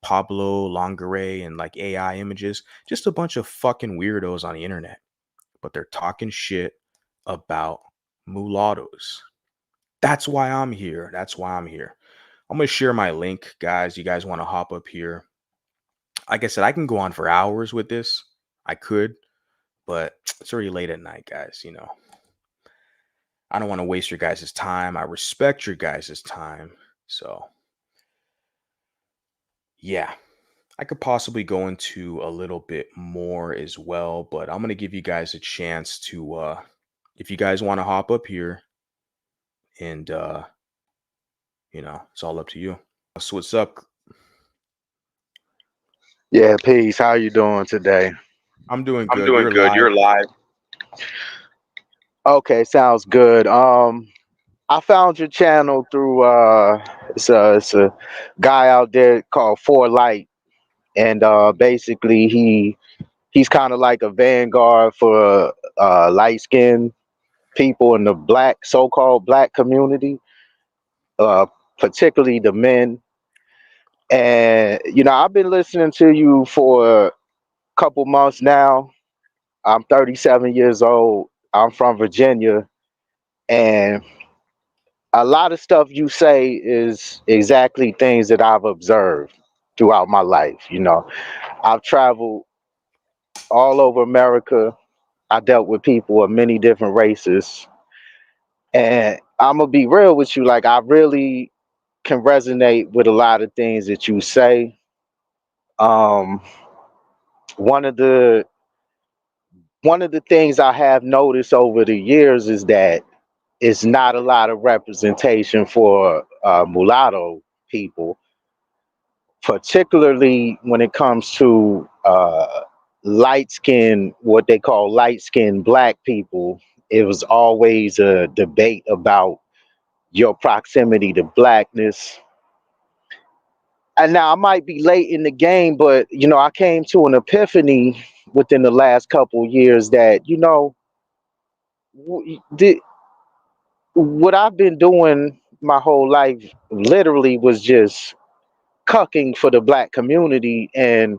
Pablo Longaray, and like AI images, just a bunch of fucking weirdos on the internet, but they're talking shit about mulattoes. That's why I'm here. That's why I'm here. I'm gonna share my link, guys. You guys want to hop up here? Like I said, I can go on for hours with this. I could, but it's already late at night, guys. I don't want to waste your guys' time. I respect your guys' time. So, yeah, I could possibly go into a little bit more as well, but I'm gonna give you guys a chance to, if you guys want to hop up here, and it's all up to you. So what's up? Yeah, peace. How you doing today? I'm doing I'm good. doing You're good. live. You're live. Okay, sounds good. I found your channel through it's a guy out there called For Light, and basically he's kind of like a vanguard for light skinned people in the black so-called black community, uh, particularly the men. And I've been listening to you for a couple months now. I'm 37 years old. I'm from Virginia, and a lot of stuff you say is exactly things that I've observed throughout my life. I've traveled all over America. I dealt with people of many different races, and I'm gonna be real with you. Like, I really can resonate with a lot of things that you say. Um, one of the one of the things I have noticed over the years is that it's not a lot of representation for mulatto people, particularly when it comes to light skinned, what they call light skinned black people. It was always a debate about your proximity to blackness. And now I might be late in the game, but I came to an epiphany within the last couple years that the, what I've been doing my whole life literally was just cucking for the black community. And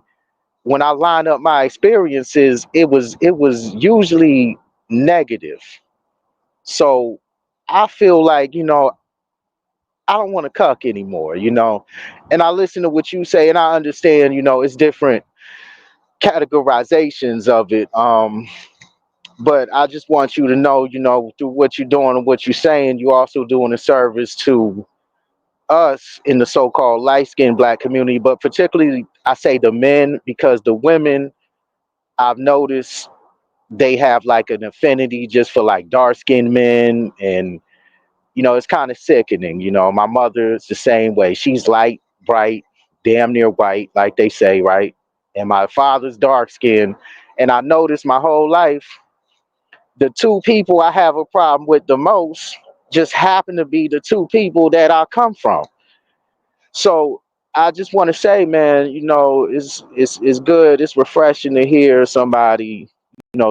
when I line up my experiences, it was usually negative. So I feel like, I don't want to cuck anymore. And I listen to what you say and I understand, it's different categorizations of it. But I just want you to know, through what you're doing and what you're saying, you're also doing a service to us in the so-called light-skinned black community, but particularly I say the men, because the women, I've noticed, they have like an affinity just for like dark-skinned men. And it's kind of sickening. My mother is the same way. She's light, bright, damn near white, like they say, right? And my father's dark skinned. And I noticed my whole life, the two people I have a problem with the most just happen to be the two people that I come from. So I just want to say, man, it's good. It's refreshing to hear somebody,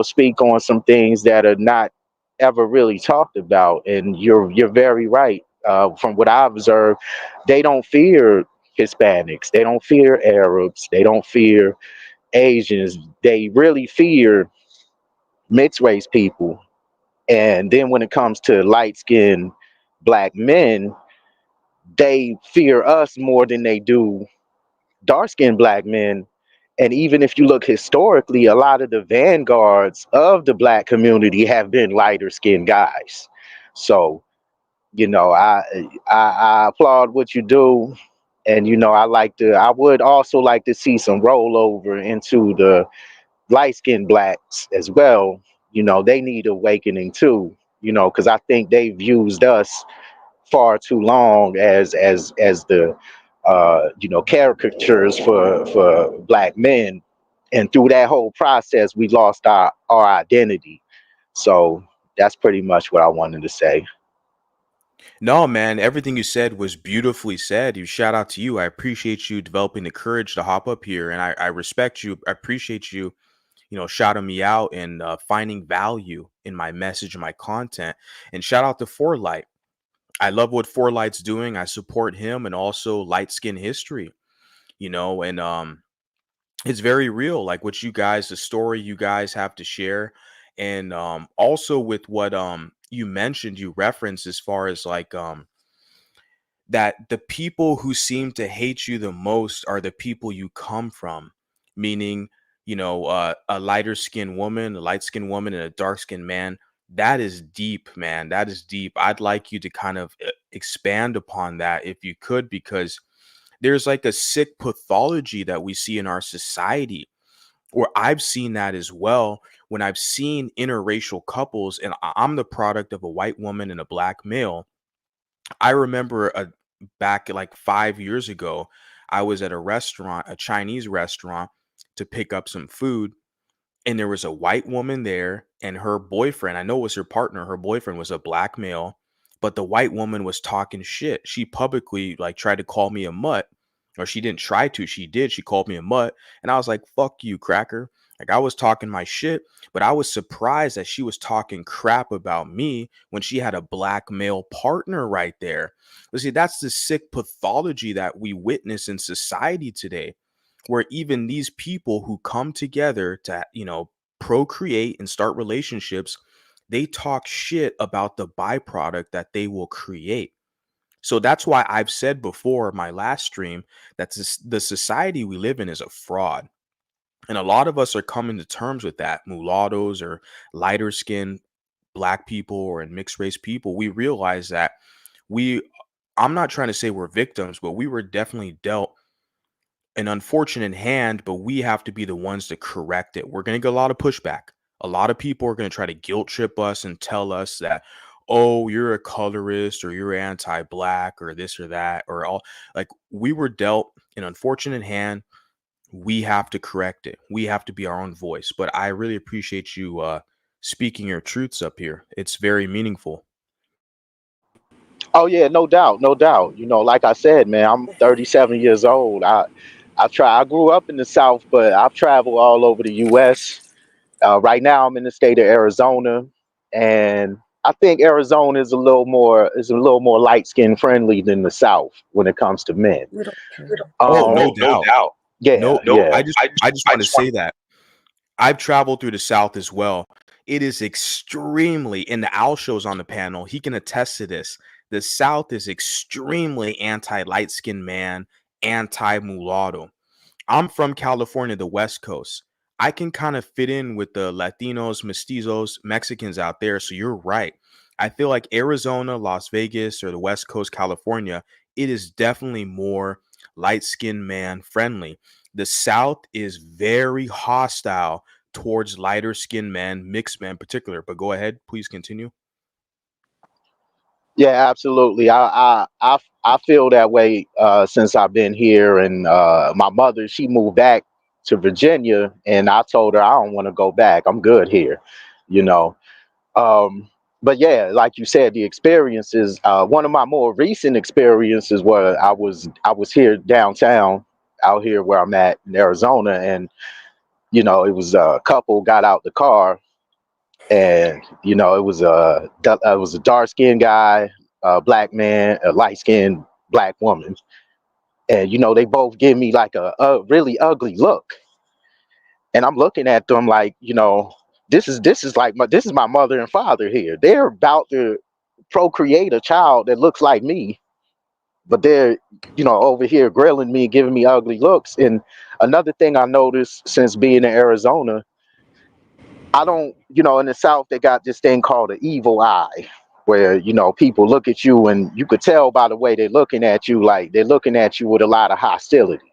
speak on some things that are not ever really talked about. And you're very right. From what I observed, they don't fear Hispanics. They don't fear Arabs. They don't fear Asians. They really fear mixed race people. And then when it comes to light skinned black men, they fear us more than they do dark skinned black men. And even if you look historically, a lot of the vanguards of the black community have been lighter skinned guys. So, I applaud what you do. And, I would also like to see some rollover into the light skinned blacks as well. They need awakening too, because I think they've used us far too long as the caricatures for black men, and through that whole process we lost our identity. So that's pretty much what I wanted to say. No, man, everything you said was beautifully said. You shout out to you. I appreciate you developing the courage to hop up here, and I respect you. I appreciate you, shouting me out and finding value in my message and my content. And shout out to For Light. I love what For Light's doing. I support him and also light skin history. And it's very real, like what you guys, the story you guys have to share. And also with what you mentioned, you referenced as far as like that the people who seem to hate you the most are the people you come from, meaning, a lighter skinned woman, a light skinned woman, and a dark skinned man. That is deep, man. That is deep. I'd like you to kind of expand upon that if you could, because There's like a sick pathology that we see in our society, or I've seen that as well when I've seen interracial couples, and I'm the product of a white woman and a black male. I remember back like 5 years ago, I was at a restaurant, a Chinese restaurant, to pick up some food, and there was a white woman there and her boyfriend. I know it was her partner. Her boyfriend was a black male, but the white woman was talking shit. She publicly like tried to call me a mutt, or she didn't try to. She did. She called me a mutt, and I was like, "Fuck you, cracker." Like I was talking my shit, but I was surprised that she was talking crap about me when she had a black male partner right there. But see, that's the sick pathology that we witness in society today, where even these people who come together to, procreate and start relationships, they talk shit about the byproduct that they will create. So that's why I've said before my last stream that the society we live in is a fraud. And a lot of us are coming to terms with that. Mulattoes or lighter skinned black people or in mixed race people, we realize that we, I'm not trying to say we're victims, but we were definitely dealt an unfortunate hand, but we have to be the ones to correct it. We're going to get a lot of pushback. A lot of people are going to try to guilt trip us and tell us that, oh, you're a colorist or you're anti-black or this or that, or all. Like, we were dealt an unfortunate hand. We have to correct it. We have to be our own voice. But I really appreciate you speaking your truths up here. It's very meaningful. Oh yeah, no doubt, no doubt. Like I said, man, I'm 37 years old. I grew up in the South, but I've traveled all over the U.S. Right now, I'm in the state of Arizona, and I think Arizona is a little more light skin friendly than the South when it comes to men. We don't care. Oh, Um, no doubt. yeah, No, yeah. I just want to say that I've traveled through the South as well. It is extremely, and the Owl Show's on the panel. He can attest to this. The South is extremely anti light skinned man, anti mulatto. I'm from California, the West Coast. I can kind of fit in with the Latinos, mestizos, Mexicans out there. So you're right. I feel like Arizona, Las Vegas, or the West Coast, California, it is definitely more light skinned man friendly. The South is very hostile towards lighter skinned men, mixed men in particular. But go ahead, please continue. Yeah, absolutely. I feel that way since I've been here, and my mother, she moved back to Virginia, and I told her I don't want to go back. I'm good here, you know. Um, but yeah, like you said, the experiences. One of my more recent experiences where I was here downtown, out here where I'm at in Arizona, and it was a couple got out the car, and it was a dark skinned guy, a black man, a light skinned black woman, and they both give me like a really ugly look, and I'm looking at them like, this is my mother and father here. They're about to procreate a child that looks like me, but they're over here grilling me, giving me ugly looks. And another thing I noticed since being in Arizona, I don't, in the South, they got this thing called the evil eye, where, people look at you and you could tell by the way they're looking at you, like they're looking at you with a lot of hostility.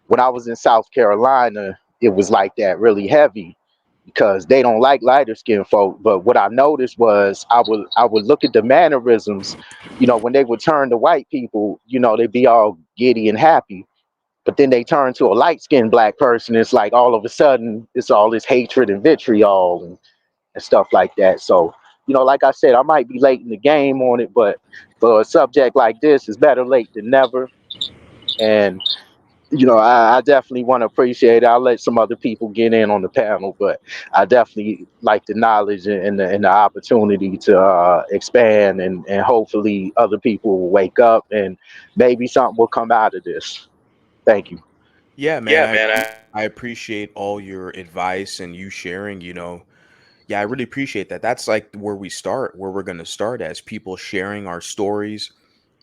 When I was in South Carolina, it was like that, really heavy, because they don't like lighter skinned folk. But what I noticed was I would look at the mannerisms, when they would turn to white people, they'd be all giddy and happy. But then they turn to a light skinned black person, it's like all of a sudden it's all this hatred and vitriol and stuff like that. So, like I said, I might be late in the game on it, but for a subject like this, it's better late than never. And I definitely want to appreciate it. I'll let some other people get in on the panel, but I definitely like the knowledge and the opportunity to expand, and hopefully other people will wake up and maybe something will come out of this. Thank you. Yeah, man, I appreciate all your advice and you sharing, Yeah, I really appreciate that. That's like where we start, where we're going to start, as people sharing our stories,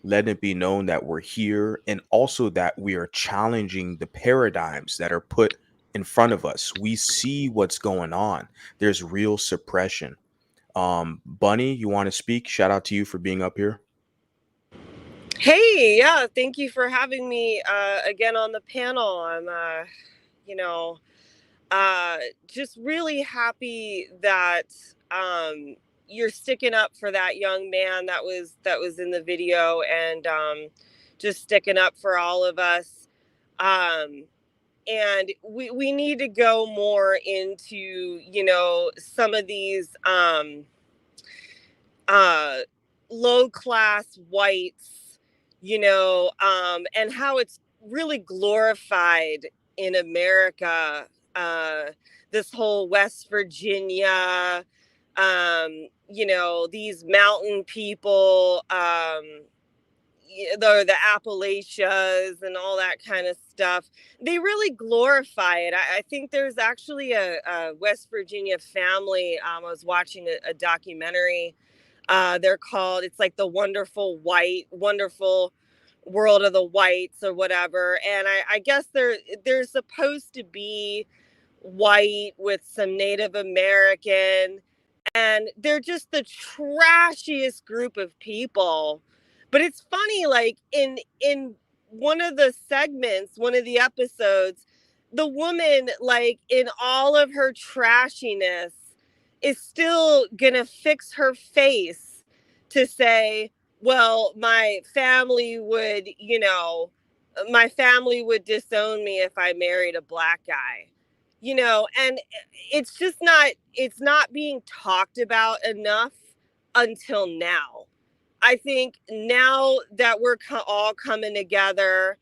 letting it be known that we're here, and also that we are challenging the paradigms that are put in front of us. We see what's going on. There's real suppression. Bunny, you want to speak? Shout out to you for being up here. Hey, yeah, thank you for having me again on the panel. I'm, you know, uh, just really happy that um, you're sticking up for that young man that was in the video, and just sticking up for all of us. Um, and we need to go more into some of these uh, low class whites, and how it's really glorified in America. Uh, this whole West Virginia, these mountain people, the Appalachias and all that kind of stuff. They really glorify it. I think there's actually a West Virginia family. I was watching a documentary. They're called, it's like the wonderful world of the whites or whatever. And I guess they're supposed to be white with some Native American, and they're just the trashiest group of people. But it's funny, like in one of the segments, one of the episodes, the woman, like in all of her trashiness, is still gonna fix her face to say, well, my family would disown me if I married a black guy. And it's not being talked about enough until now. I think now that we're all coming together,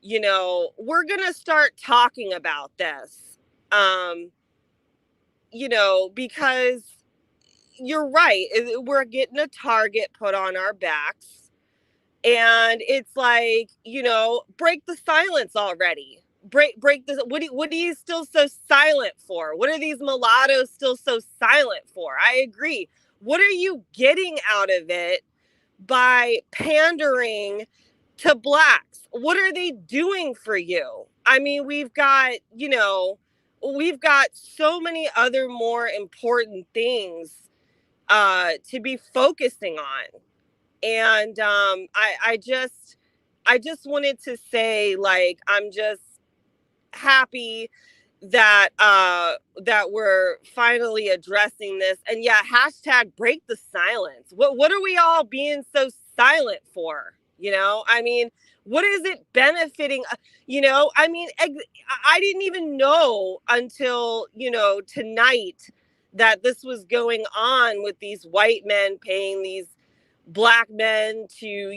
we're going to start talking about this. Um, because you're right. We're getting a target put on our backs. And it's like, break the silence already. Break the what are you still so silent for? What are these mulattoes still so silent for? I agree. What are you getting out of it by pandering to blacks? What are they doing for you? I mean, we've got so many other more important things to be focusing on. And I just wanted to say, like, I'm just happy that we're finally addressing this. And yeah, hashtag break the silence. What are we all being so silent for? I mean, what is it benefiting? I mean, I didn't even know until tonight that this was going on with these white men paying these black men to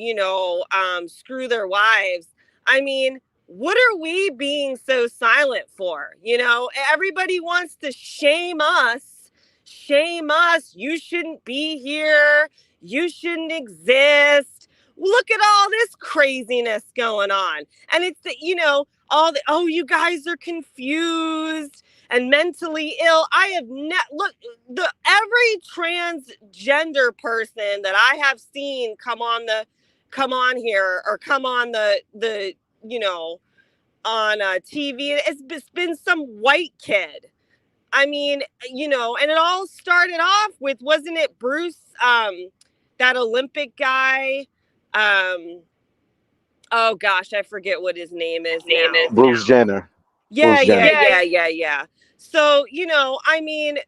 screw their wives. I mean, what are we being so silent for? Everybody wants to shame us. You shouldn't be here. You shouldn't exist. Look at all this craziness going on. And it's all the, oh, you guys are confused and mentally ill. I have look, the every transgender person that I have seen come on here, or come on the on TV, it's been some white kid. I mean, and it all started off with, wasn't it Bruce, that Olympic guy? Um, oh gosh, I forget what his name is now. Bruce Jenner. Yeah, Bruce yeah, Jenner. yeah, yeah, yeah. So, I mean,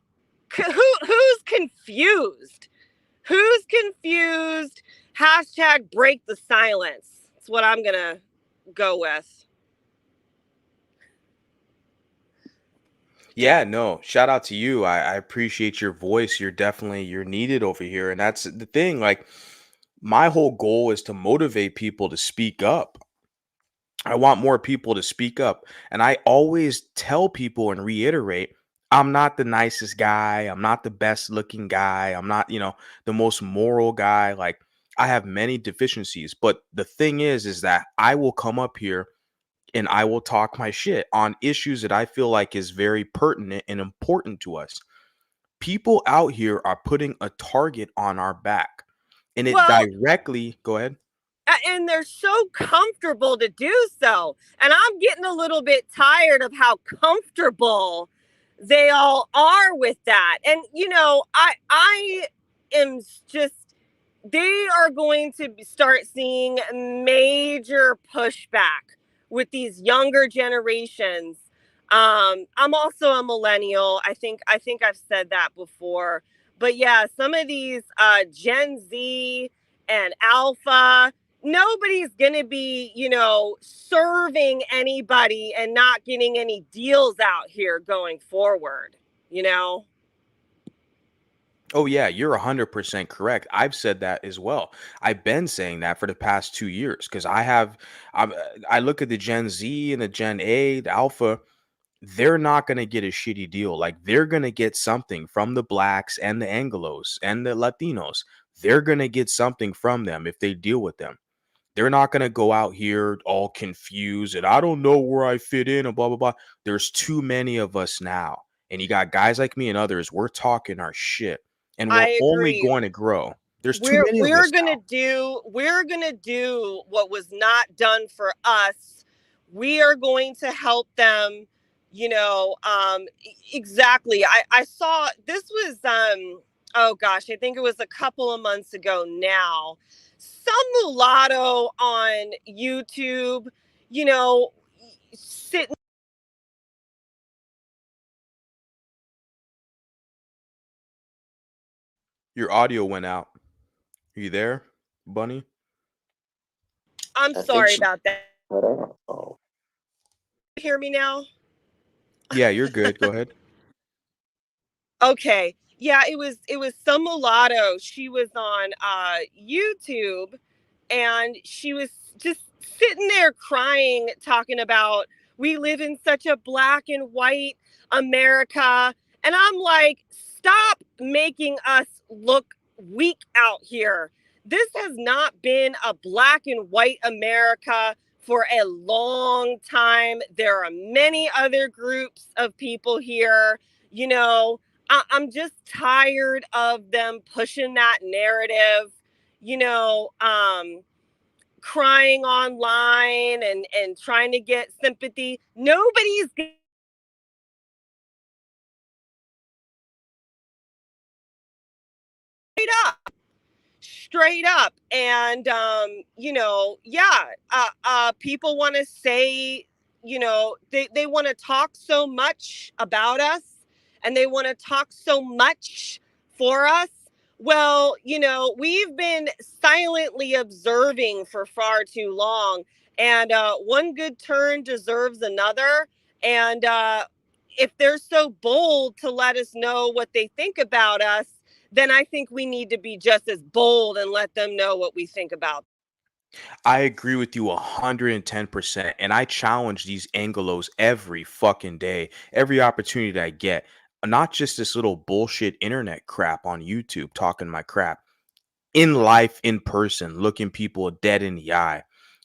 who's confused? Who's confused? Hashtag break the silence. That's what I'm gonna go with. Yeah, no, shout out to you. I appreciate your voice. You're needed over here. And that's the thing. Like, my whole goal is to motivate people to speak up. I want more people to speak up. And I always tell people and reiterate, I'm not the nicest guy. I'm not the best looking guy. I'm not, the most moral guy. Like, I have many deficiencies. But the thing is that I will come up here and I will talk my shit on issues that I feel like is very pertinent and important to us. People out here are putting a target on our back, and it Well, directly, go ahead. and they're so comfortable to do so. And I'm getting a little bit tired of how comfortable they all are with that. And I am just they are going to start seeing major pushback with these younger generations. I'm also a millennial. I think I've said that before. But yeah, some of these Gen Z and Alpha, nobody's going to be, serving anybody and not getting any deals out here going forward, you know? Oh yeah, you're 100% correct. I've said that as well. I've been saying that for the past 2 years because I'm, I look at the Gen Z and the Gen A, the Alpha. They're not going to get a shitty deal. Like they're going to get something from the blacks and the Anglos and the Latinos. They're going to get something from them if they deal with them. They're not going to go out here all confused and I don't know where I fit in and blah, blah, blah. There's too many of us now. And you got guys like me and others, we're talking our shit and we're I only agree. going to grow. There's too we're many of we're us gonna now. do what was not done for us. We are going to help them, exactly. I saw this was oh gosh, I think it was a couple of months ago now, some mulatto on YouTube, sitting. Your audio went out. Are you there, Bunny? I'm I think sorry she. about that. Oh. Hear me now? Yeah, you're good. Go ahead. Okay. Yeah, it was some mulatto. She was on YouTube, and she was just sitting there crying, talking about we live in such a black and white America. And I'm like, stop making us look weak out here. This has not been a black and white America for a long time. There are many other groups of people here, you know. I'm just tired of them pushing that narrative, you know, crying online and trying to get sympathy. Nobody's straight up. And yeah, people want to say, they want to talk so much about us, and they want to talk so much for us. Well, we've been silently observing for far too long, and one good turn deserves another. And if they're so bold to let us know what they think about us, then I think we need to be just as bold and let them know what we think about. I agree with you 110%. And I challenge these Angelos every fucking day, every opportunity that I get. Not just this little bullshit internet crap on YouTube talking my crap. In life, in person, looking people dead in the eye.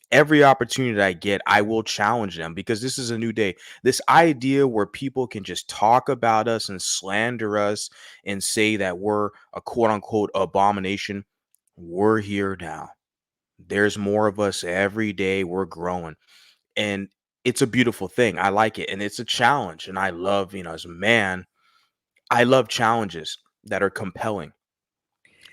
Every opportunity that I get, I will challenge them because this is a new day. This idea where people can just talk about us and slander us and say that we're a quote unquote abomination. We're here now. There's more of us every day. We're growing. And it's a beautiful thing. I like it. And it's a challenge. And I love, as a man, I love challenges that are compelling.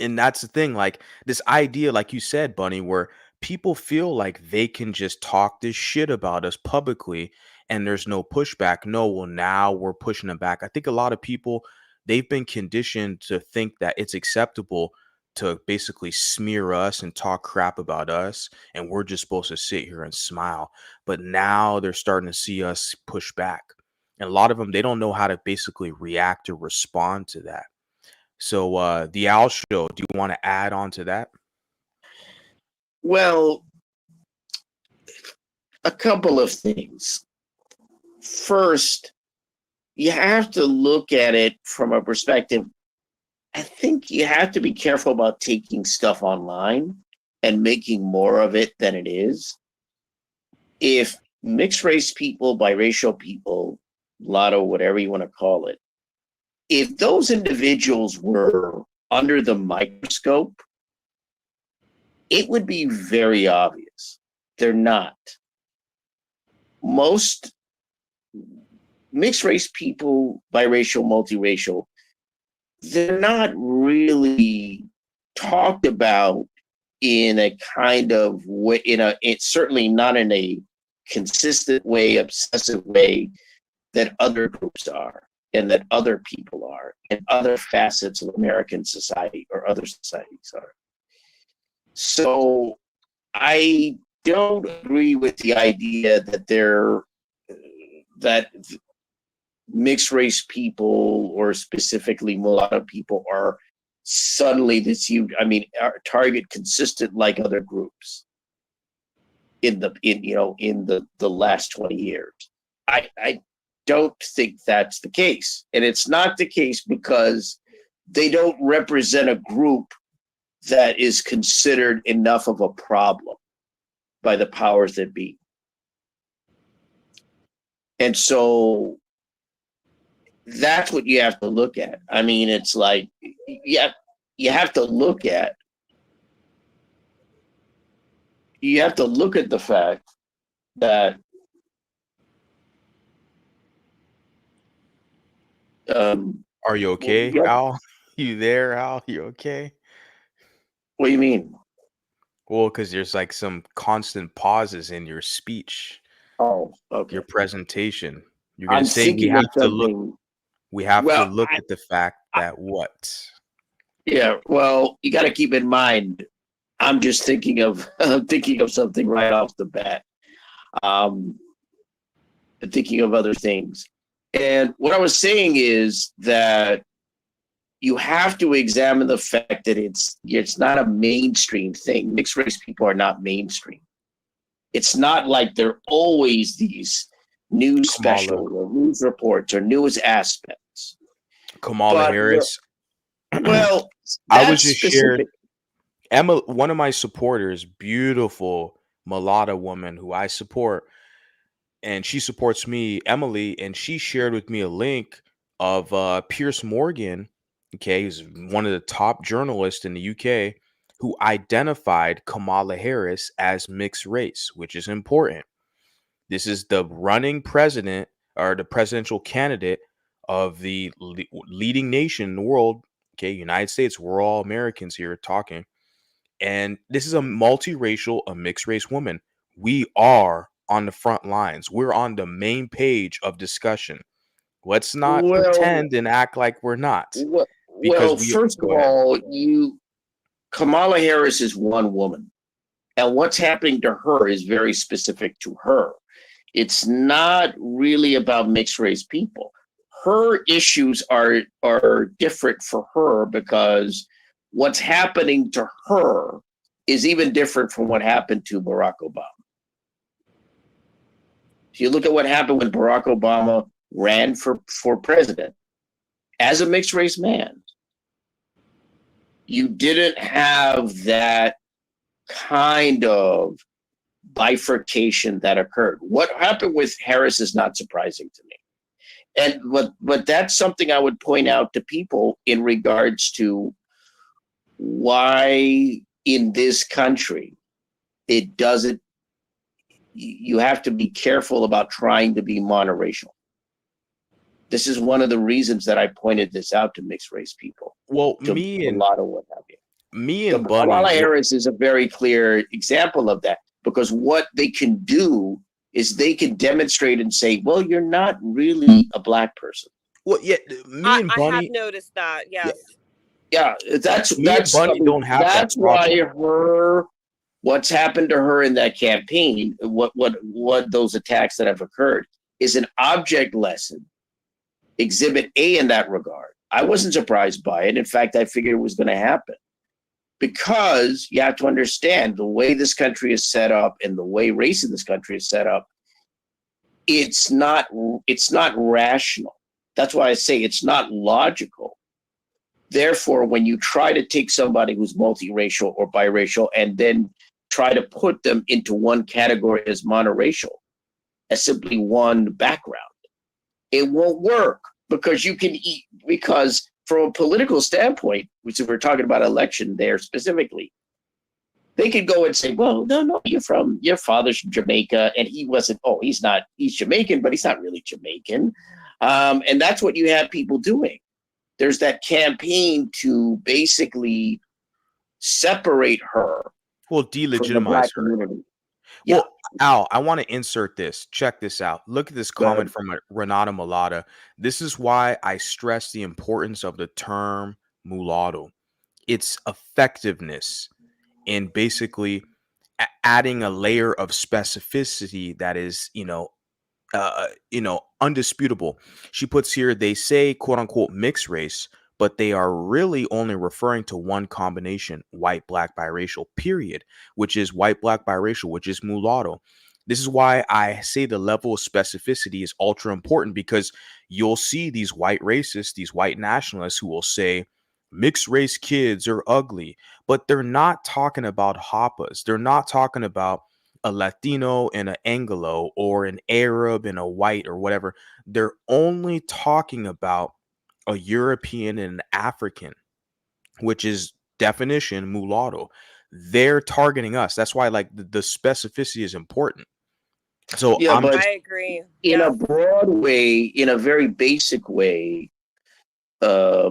And that's the thing, like this idea, like you said, Bunny, where people feel like they can just talk this shit about us publicly and there's no pushback. No, well, now we're pushing them back. I think a lot of people, they've been conditioned to think that it's acceptable to basically smear us and talk crap about us. And we're just supposed to sit here and smile. But now they're starting to see us push back. And a lot of them, they don't know how to basically react or respond to that. So, the Owl Show, do you want to add on to that? Well, a couple of things. First, you have to look at it from a perspective. I think you have to be careful about taking stuff online and making more of it than it is. If mixed race people, biracial people, mulatto, whatever you want to call it, if those individuals were under the microscope, it would be very obvious. They're not. Most mixed race people, biracial, multiracial, they're not really talked about in a kind of way, it's certainly not in a consistent way, obsessive way that other groups are and that other people are and other facets of American society or other societies are. So I don't agree with the idea that that mixed race people or specifically mulatto people are suddenly this huge, are target consistent like other groups in the last 20 years. I don't think that's the case. And it's not the case because they don't represent a group that is considered enough of a problem by the powers that be. And so that's what you have to look at. I mean, it's like, yeah, you have to look at the fact that Are you okay, what Al? You there, Al? You okay? do you mean? Well, because there's like some constant pauses in your speech, Oh, your okay. presentation. You're gonna I'm say thinking of something. we have to Well, look at the fact that what? yeah. Well, you got to keep in mind. I'm just thinking of thinking of something right off the bat. Thinking of other things, and what I was saying is that you have to examine the fact that it's not a mainstream thing. Mixed race people are not mainstream. It's not like they're always these news Kamala, specials or news reports or news aspects. Kamala But Harris. well, I was that's just shared specific. Emma, one of my supporters, beautiful mulatto woman who I support, and she supports me, Emily, and she shared with me a link of Pierce Morgan. Okay, he's one of the top journalists in the UK who identified Kamala Harris as mixed race, which is important. This is the running president or the presidential candidate of the leading nation in the world. Okay, United States. We're all Americans here talking. And this is a multiracial, a mixed race woman. We are on the front lines. We're on the main page of discussion. Let's not Well, pretend and act like we're not, because well, we first of go ahead. all, Kamala Harris is one woman, and what's happening to her is very specific to her. It's not really about mixed race people. Her issues are different for her because what's happening to her is even different from what happened to Barack Obama. If you look at what happened when Barack Obama ran for president as a mixed race man, you didn't have that kind of bifurcation that occurred. What happened with Harris is not surprising to me. And but that's something I would point out to people in regards to why in this country it doesn't, you have to be careful about trying to be monoracial. This is one of the reasons that I pointed this out to mixed race people, Well, to a lot of what have you. me So and Bunny, Kamala Harris is a very clear example of that, because what they can do is they can demonstrate and say, well, you're not really a black person. well, yeah, me and I have Bunny, noticed that. yeah, Yes. Yeah, that's me and Bunny don't have that that's why problem. what's happened to her in that campaign, what those attacks that have occurred is an object lesson, exhibit A in that regard. I wasn't surprised by it. In fact, I figured it was going to happen, because you have to understand the way this country is set up and the way race in this country is set up. It's not rational. That's why I say it's not logical. Therefore, when you try to take somebody who's multiracial or biracial and then try to put them into one category as monoracial, as simply one background, it won't work, because because from a political standpoint, which we're talking about election there specifically, they could go and say, well, no, your father's from Jamaica, and he's Jamaican, but he's not really Jamaican. And that's what you have people doing. There's that campaign to basically separate her Well, from the delegitimize Black her. community. Yeah. Well, Al, I want to insert this. Check this out. Look at this Go ahead. comment from Renata Mulata. This is why I stress the importance of the term mulatto. Its effectiveness in basically adding a layer of specificity that is, undisputable. She puts here, they say, quote unquote, mixed race, but they are really only referring to one combination, white, black, biracial, period, which is white, black, biracial, which is mulatto. This is why I say the level of specificity is ultra important, because you'll see these white racists, these white nationalists who will say mixed race kids are ugly, but they're not talking about Hoppas. They're not talking about a Latino and an Anglo, or an Arab and a white, or whatever. They're only talking about a European and an African, which is definition mulatto. They're targeting us. That's why, like, the specificity is important. So Yeah, but I agree. in a Yes. broad way, in a very basic way,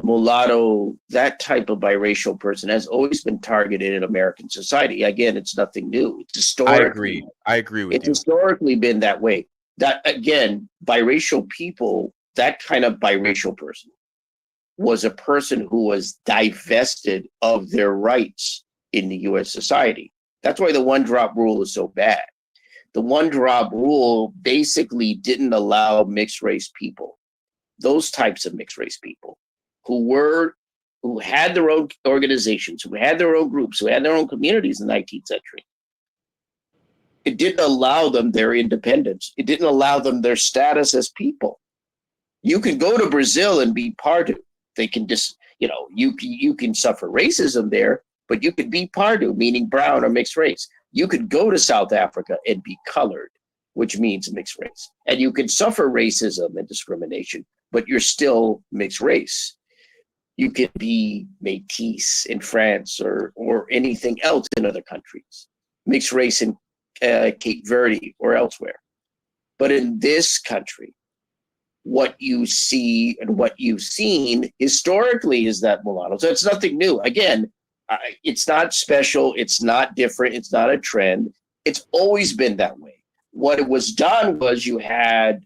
mulatto, that type of biracial person has always been targeted in American society. Again, it's nothing new. It's historically, I agree with it's you. historically been that way. That, again, biracial people, that kind of biracial person was a person who was divested of their rights in the US society. That's why the one drop rule is so bad. The one drop rule basically didn't allow mixed race people, those types of mixed race people who had their own organizations, who had their own groups, who had their own communities in the 19th century. It didn't allow them their independence. It didn't allow them their status as people. You can go to Brazil and be Pardo. They can just, you can suffer racism there, but you could be Pardo, meaning brown or mixed race. You could go to South Africa and be colored, which means mixed race. And you can suffer racism and discrimination, but you're still mixed race. You can be métis in France or anything else in other countries, mixed race in Cape Verde or elsewhere. But in this country, what you see and what you've seen historically is that mulatto. So it's nothing new. Again, it's not special. It's not different. It's not a trend. It's always been that way. What it was done was you had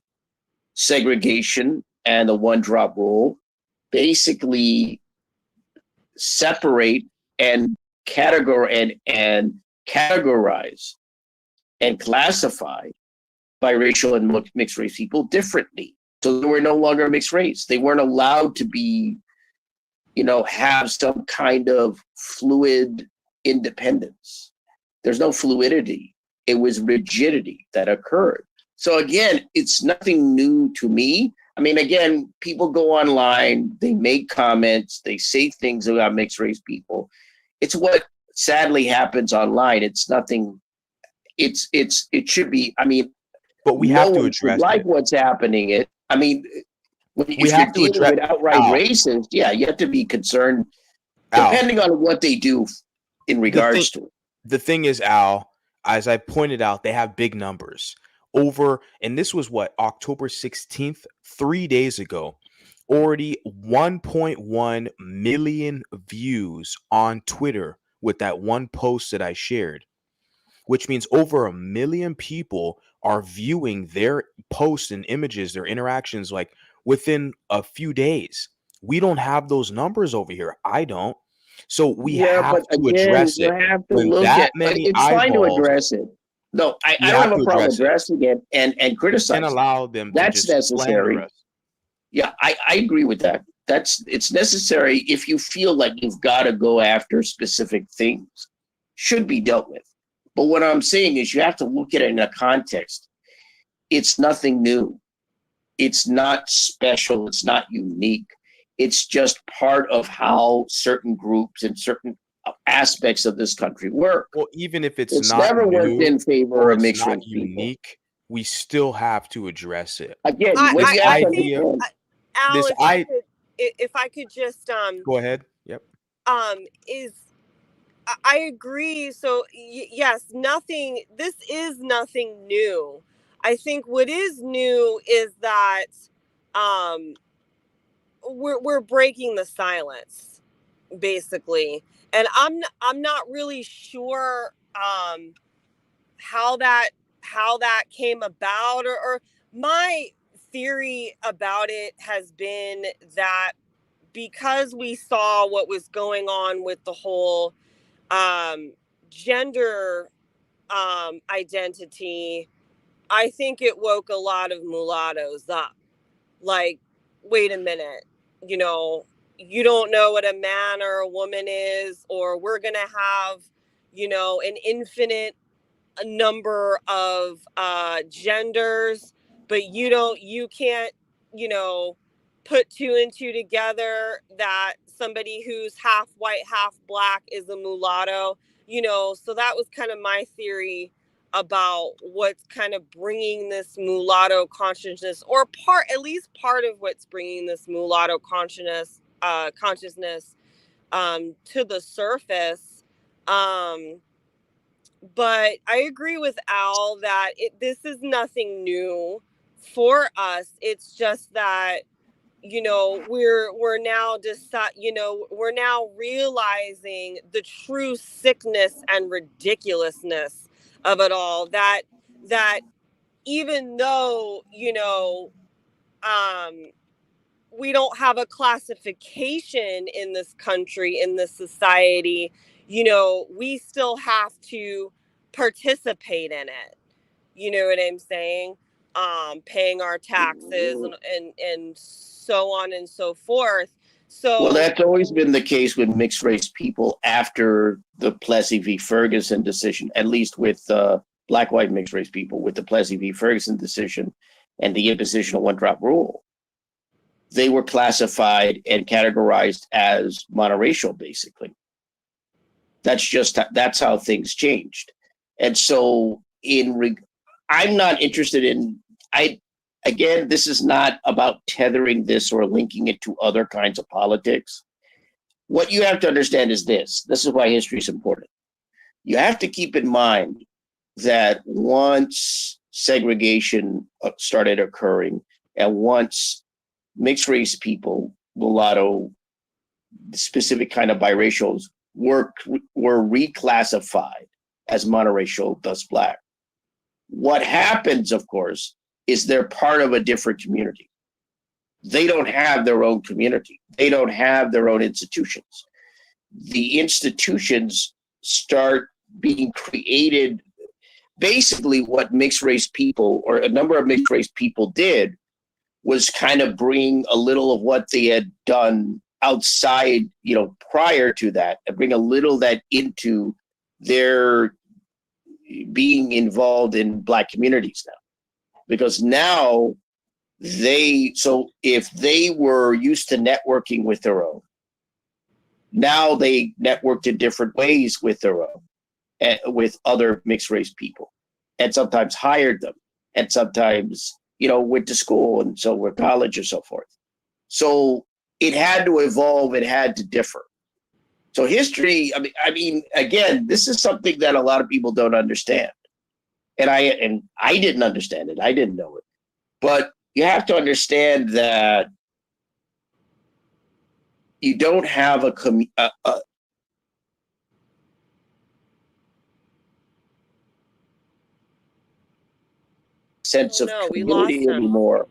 segregation and the one drop rule basically separate and categorize and classify biracial and mixed race people differently. So they were no longer mixed race. They weren't allowed to be, have some kind of fluid independence. There's no fluidity. It was rigidity that occurred. So again, it's nothing new to me. I mean, again, people go online, they make comments, they say things about mixed race people. It's what sadly happens online. It's nothing. It should be. I mean, but we have to address like what's happening. If have you're to dealing address with outright racist, yeah, you have to be concerned, depending on what they do in regards to it. The thing is, Al, as I pointed out, they have big numbers. And this was what, October 16th, 3 days ago, already 1.1 million views on Twitter with that one post that I shared, which means over 1 million people are viewing their posts and images, their interactions, like within a few days. We don't have those numbers over here. I don't. So we have to address it. You have to when look that at many it's eyeballs, fine to address it. No, I don't have a problem addressing it and criticizing. And allow them to That's just slander us. Yeah, I agree with that. It's necessary if you feel like you've got to go after specific things, should be dealt with. But what I'm saying is you have to look at it in a context. It's nothing new. It's not special. It's not unique. It's just part of how certain groups and certain aspects of this country work. Well, even if it's not never new worked in favor of mixed race unique, people. We still have to address it. Again, I think, Al, if I could just go ahead. Yep. I agree. So yes, this is nothing new. I think what is new is that we're breaking the silence. basically. And I'm not really sure how that came about, or my theory about it has been that because we saw what was going on with the whole gender identity, I think it woke a lot of mulattoes up. Like, wait a minute, you know, you don't know what a man or a woman is, or we're going to have, you know, an infinite number of genders, but you can't, you know, put two and two together that somebody who's half white, half black is a mulatto, you know. So that was kind of my theory about what's kind of bringing this mulatto consciousness, or at least part of what's bringing this mulatto consciousness to the surface. But I agree with Al that this is nothing new for us. It's just that, you know, we're now we're now realizing the true sickness and ridiculousness of it all. That even though, you know, we don't have a classification in this country, in this society, you know, we still have to participate in it. You know what I'm saying? Paying our taxes and so on and so forth. Well, So that's always been the case with mixed race people after the Plessy v. Ferguson decision, at least with black-white mixed race people, with the Plessy v. Ferguson decision and the imposition of one-drop rule. They were classified and categorized as monoracial, basically. That's how things changed. And so I'm not interested in, again, this is not about tethering this or linking it to other kinds of politics. What you have to understand is this is why history is important. You have to keep in mind that once segregation started occurring, and once mixed race people, mulatto, specific kind of biracials, were reclassified as monoracial, thus black. What happens, of course, is they're part of a different community. They don't have their own community. They don't have their own institutions. The institutions start being created. Basically, what mixed race people, or a number of mixed race people, did was kind of bring a little of what they had done outside, you know, prior to that, and bring a little of that into their being involved in black communities now. Because now so if they were used to networking with their own, now they networked in different ways with their own, and with other mixed race people, and sometimes hired them, and sometimes, you know, went to school, and so were college, or so forth. So it had to evolve, it had to differ. So history, I mean, again, this is something that a lot of people don't understand. And I didn't understand it. I didn't know it. But you have to understand that you don't have a sense of community anymore.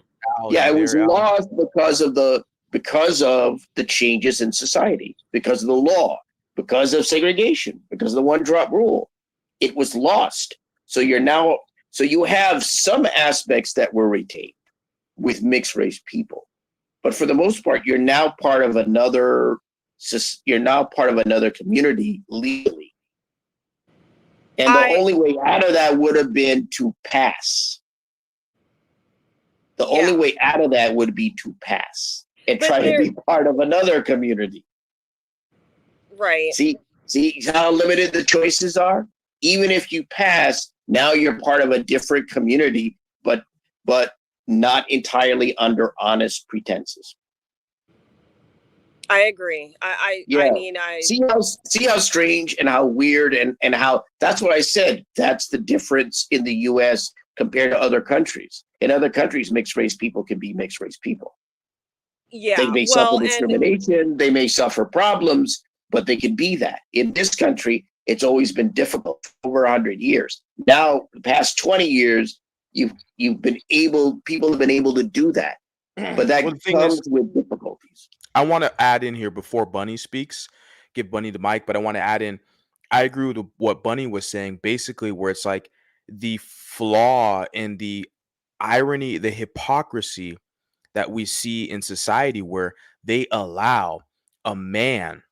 Yeah, it was lost because of the changes in society, because of the law, because of segregation, because of the one-drop rule. It was lost. So you have some aspects that were retained with mixed race people, but for the most part, you're now part of another community legally. And the only way out of that would have been to pass. The only way out of that would be to pass and try to be part of another community. Right. See how limited the choices are? Even if you pass, now you're part of a different community, but not entirely under honest pretenses. I agree. I mean, see how strange and how weird and how, that's what I said. That's the difference in the US compared to other countries. In other countries, mixed race people can be mixed race people. Yeah. They may suffer discrimination, they may suffer problems, but they can be that. In this country, it's always been difficult for over 100 years. Now, the past 20 years, you've been able, people have been able to do that, but that Well, the thing is, comes with difficulties. I want to add in here before Bunny speaks, give Bunny the mic, but I want to add in, I agree with what Bunny was saying, basically, where it's like the flaw and the irony, the hypocrisy that we see in society where they allow a man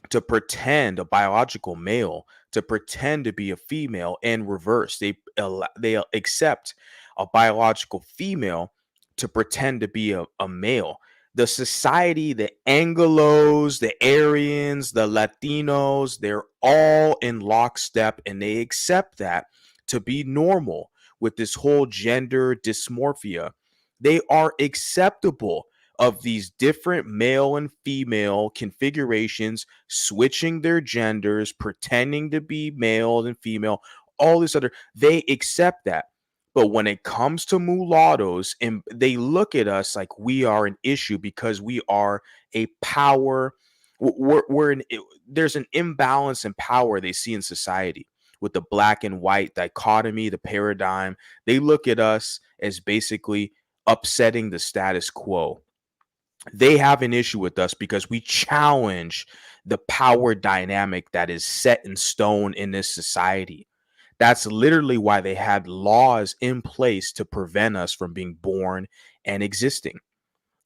to pretend, a biological male to pretend to be a female, and reverse. They accept a biological female to pretend to be a male. The society, the Anglos, the Aryans, the Latinos, they're all in lockstep, and they accept that to be normal with this whole gender dysmorphia. They are acceptable of these different male and female configurations, switching their genders, pretending to be male and female, all this other, they accept that. But when it comes to mulattoes, and they look at us like we are an issue because we are a power. There's an imbalance in power they see in society with the black and white dichotomy, the paradigm. They look at us as basically upsetting the status quo. They have an issue with us because we challenge the power dynamic that is set in stone in this society. That's literally why they had laws in place to prevent us from being born and existing.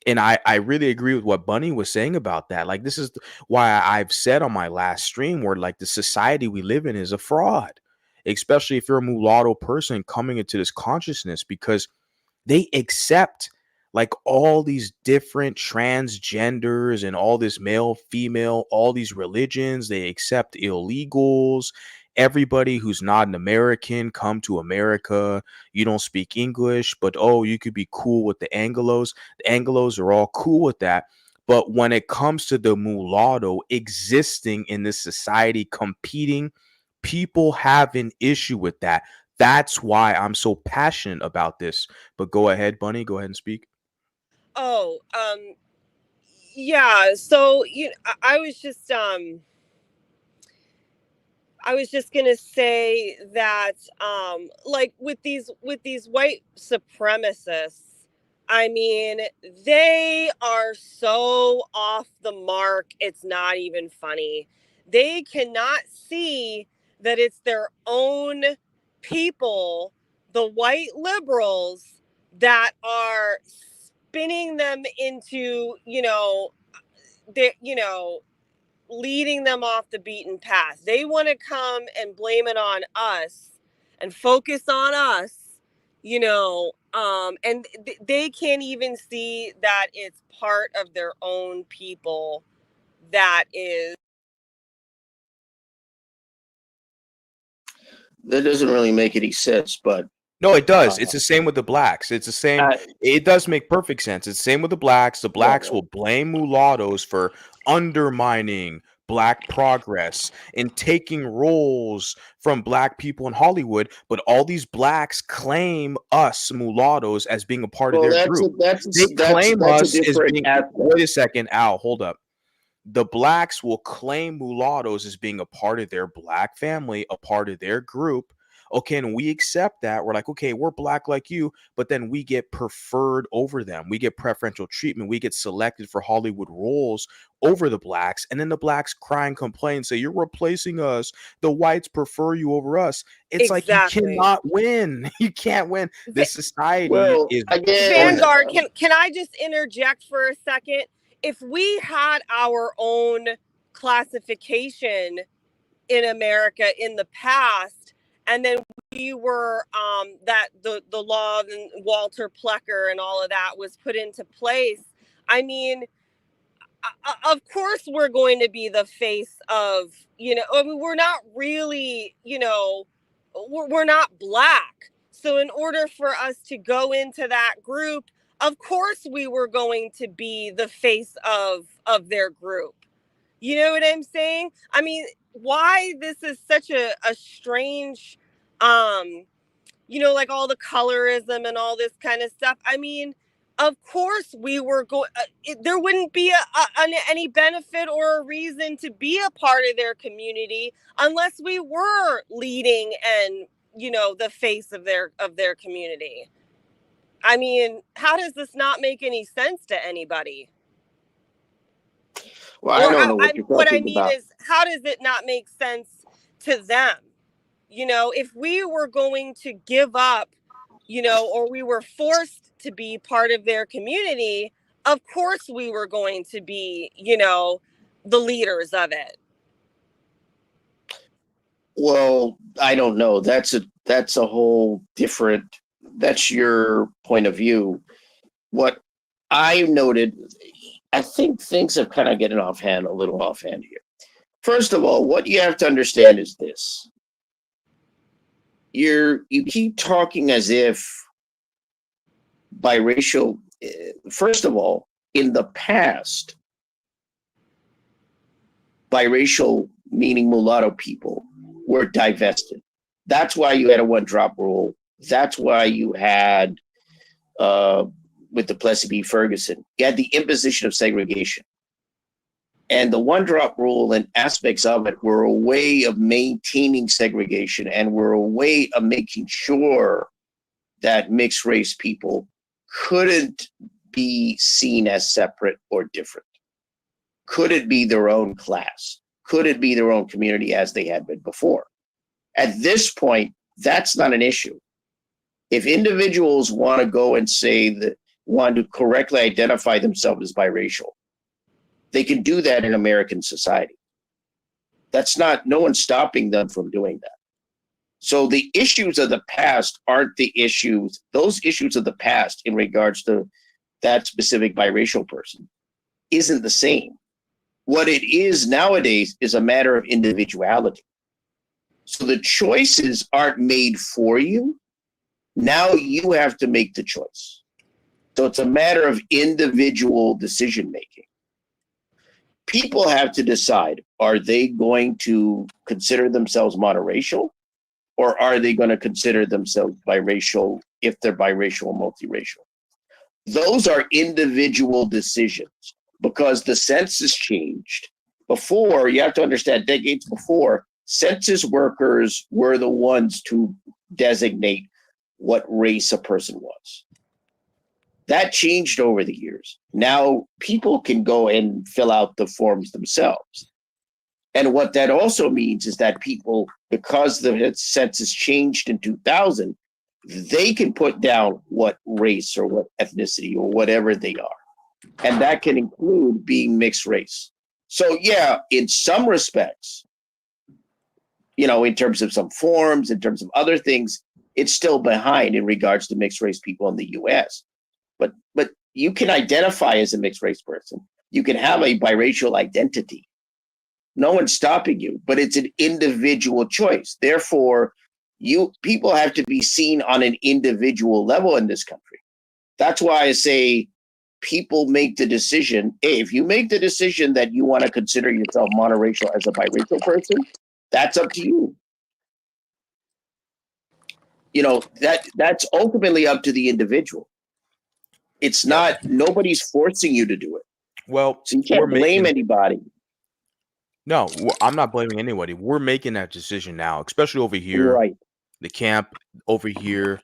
And I really agree with what Bunny was saying about that. Like, this is why I've said on my last stream where, like, the society we live in is a fraud, especially if you're a mulatto person coming into this consciousness, because they accept like all these different transgenders and all this male, female, all these religions. They accept illegals. Everybody who's not an American come to America. You don't speak English, but oh, you could be cool with the Anglos. The Anglos are all cool with that. But when it comes to the mulatto existing in this society, competing, people have an issue with that. That's why I'm so passionate about this. But go ahead, Bunny. Go ahead and speak. Oh, yeah. So I was just gonna say that, like with these white supremacists, I mean, they are so off the mark. It's not even funny. They cannot see that it's their own people, the white liberals, that are spinning them into, leading them off the beaten path. They want to come and blame it on us and focus on us, and they can't even see that it's part of their own people that is. That doesn't really make any sense, but No, it does. It's the same with the blacks. It's the same. It does make perfect sense. It's the same with the blacks. The blacks will blame mulattoes for undermining black progress and taking roles from black people in Hollywood. But all these blacks claim us mulattoes as being a part of their group. They claim us as being. Wait a second, Al. Hold up. The blacks will claim mulattoes as being a part of their black family, a part of their group. Okay, and we accept that. We're like, okay, we're black like you, but then we get preferred over them. We get preferential treatment. We get selected for Hollywood roles over the blacks. And then the blacks cry and complain, say, you're replacing us. The whites prefer you over us. It's exactly. Like, you cannot win. You can't win. This society is. Vanguard, can I just interject for a second? If we had our own classification in America in the past, and then we were that the law and Walter Plecker and all of that was put into place, I mean, of course we're going to be the face of, I mean, we're not really, we're not black. So in order for us to go into that group, of course we were going to be the face of their group. You know what I'm saying? I mean, why this is such a strange, like all the colorism and all this kind of stuff. I mean, of course we were going, there wouldn't be any benefit or a reason to be a part of their community unless we were leading and, the face of their community. I mean, how does this not make any sense to anybody? Well, I don't know what you're What I talking mean about. is, how does it not make sense to them? If we were going to give up, or we were forced to be part of their community, of course we were going to be, the leaders of it. Well, I don't know. That's a whole different. That's your point of view. What I noted, I think things have kind of getting a little offhand here. First of all, what you have to understand is this: you keep talking as if biracial. First of all, in the past, biracial, meaning mulatto people, were divested. That's why you had a one-drop rule. That's why you had, with the Plessy v. Ferguson, you had the imposition of segregation. And the one-drop rule and aspects of it were a way of maintaining segregation and were a way of making sure that mixed race people couldn't be seen as separate or different. Could it be their own class? Could it be their own community as they had been before? At this point, that's not an issue. If individuals want to go and say that want to correctly identify themselves as biracial, they can do that in American society. No one's stopping them from doing that. So the issues of the past aren't the issues, those issues of the past in regards to that specific biracial person isn't the same. What it is nowadays is a matter of individuality. So the choices aren't made for you. Now you have to make the choice. So it's a matter of individual decision making. People have to decide, are they going to consider themselves monoracial, or are they going to consider themselves biracial if they're biracial or multiracial? Those are individual decisions because the census changed. Before, you have to understand, decades before, census workers were the ones to designate what race a person was. That changed over the years. Now people can go and fill out the forms themselves. And what that also means is that people, because the census changed in 2000, they can put down what race or what ethnicity or whatever they are. And that can include being mixed race. So yeah, in some respects, in terms of some forms, in terms of other things, it's still behind in regards to mixed race people in the US. But you can identify as a mixed race person. You can have a biracial identity. No one's stopping you, but it's an individual choice. Therefore, people have to be seen on an individual level in this country. That's why I say people make the decision. Hey, if you make the decision that you want to consider yourself monoracial as a biracial person, that's up to you. That's ultimately up to the individual. It's not, nobody's forcing you to do it. Well, so you can't blame anybody. No, I'm not blaming anybody. We're making that decision now, especially over here, right? The camp over here.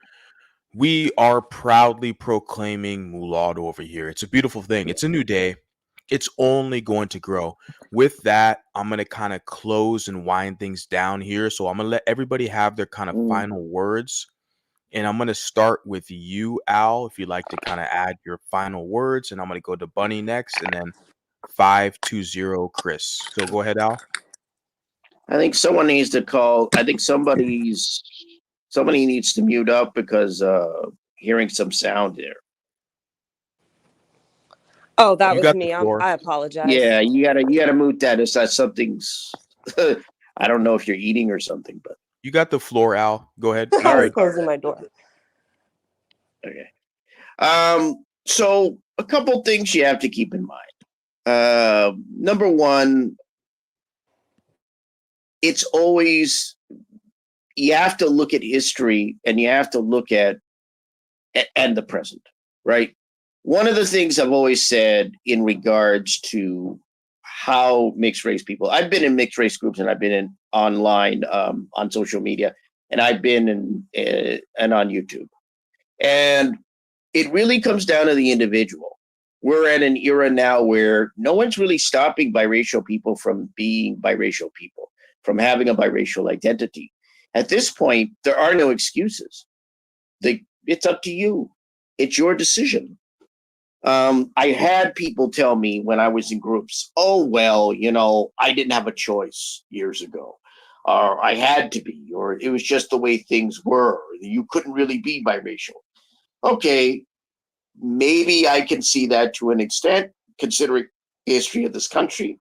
We are proudly proclaiming mulatto over here. It's a beautiful thing. It's a new day. It's only going to grow. With that, I'm going to kind of close and wind things down here. So I'm going to let everybody have their kind of final words. And I'm going to start with you, Al, if you'd like to kind of add your final words. And I'm going to go to Bunny next, and then 520 Chris. So go ahead, Al. I think someone needs to call. I think somebody needs to mute up because hearing some sound there. Oh, that was me. I apologize. Yeah, you gotta mute that. It's that something's. I don't know if you're eating or something, but you got the floor, Al. Go ahead. I was closing my door. Okay. So a couple things you have to keep in mind. Number one, it's always, you have to look at history and you have to look at the present, right? One of the things I've always said in regards to how mixed race people, I've been in mixed race groups and I've been in online on social media, and I've been in and on YouTube. And it really comes down to the individual. We're at an era now where no one's really stopping biracial people from being biracial people, from having a biracial identity. At this point, there are no excuses. It's up to you. It's your decision. I had people tell me when I was in groups, oh, well, I didn't have a choice years ago, or I had to be, or it was just the way things were. You couldn't really be biracial. Okay, maybe I can see that to an extent, considering the history of this country.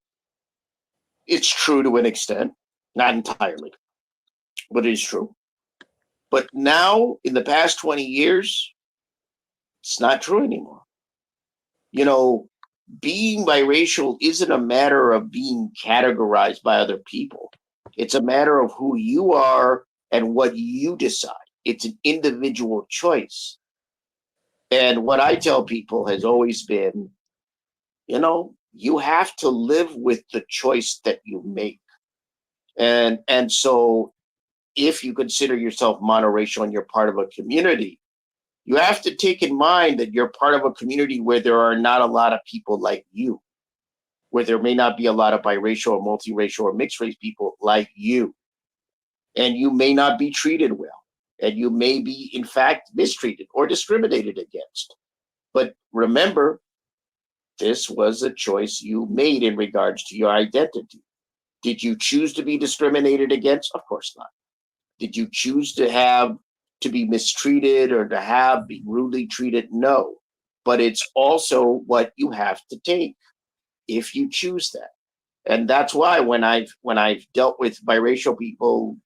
It's true to an extent, not entirely, but it is true. But now, in the past 20 years, it's not true anymore. Being biracial isn't a matter of being categorized by other people. It's a matter of who you are and what you decide. It's an individual choice. And what I tell people has always been, you have to live with the choice that you make. And so if you consider yourself monoracial and you're part of a community, you have to take in mind that you're part of a community where there are not a lot of people like you, where there may not be a lot of biracial or multiracial or mixed race people like you. And you may not be treated well. And you may be, in fact, mistreated or discriminated against. But remember, this was a choice you made in regards to your identity. Did you choose to be discriminated against? Of course not. Did you choose to be mistreated or to be rudely treated? No. But it's also what you have to take if you choose that. And that's why when I've dealt with biracial people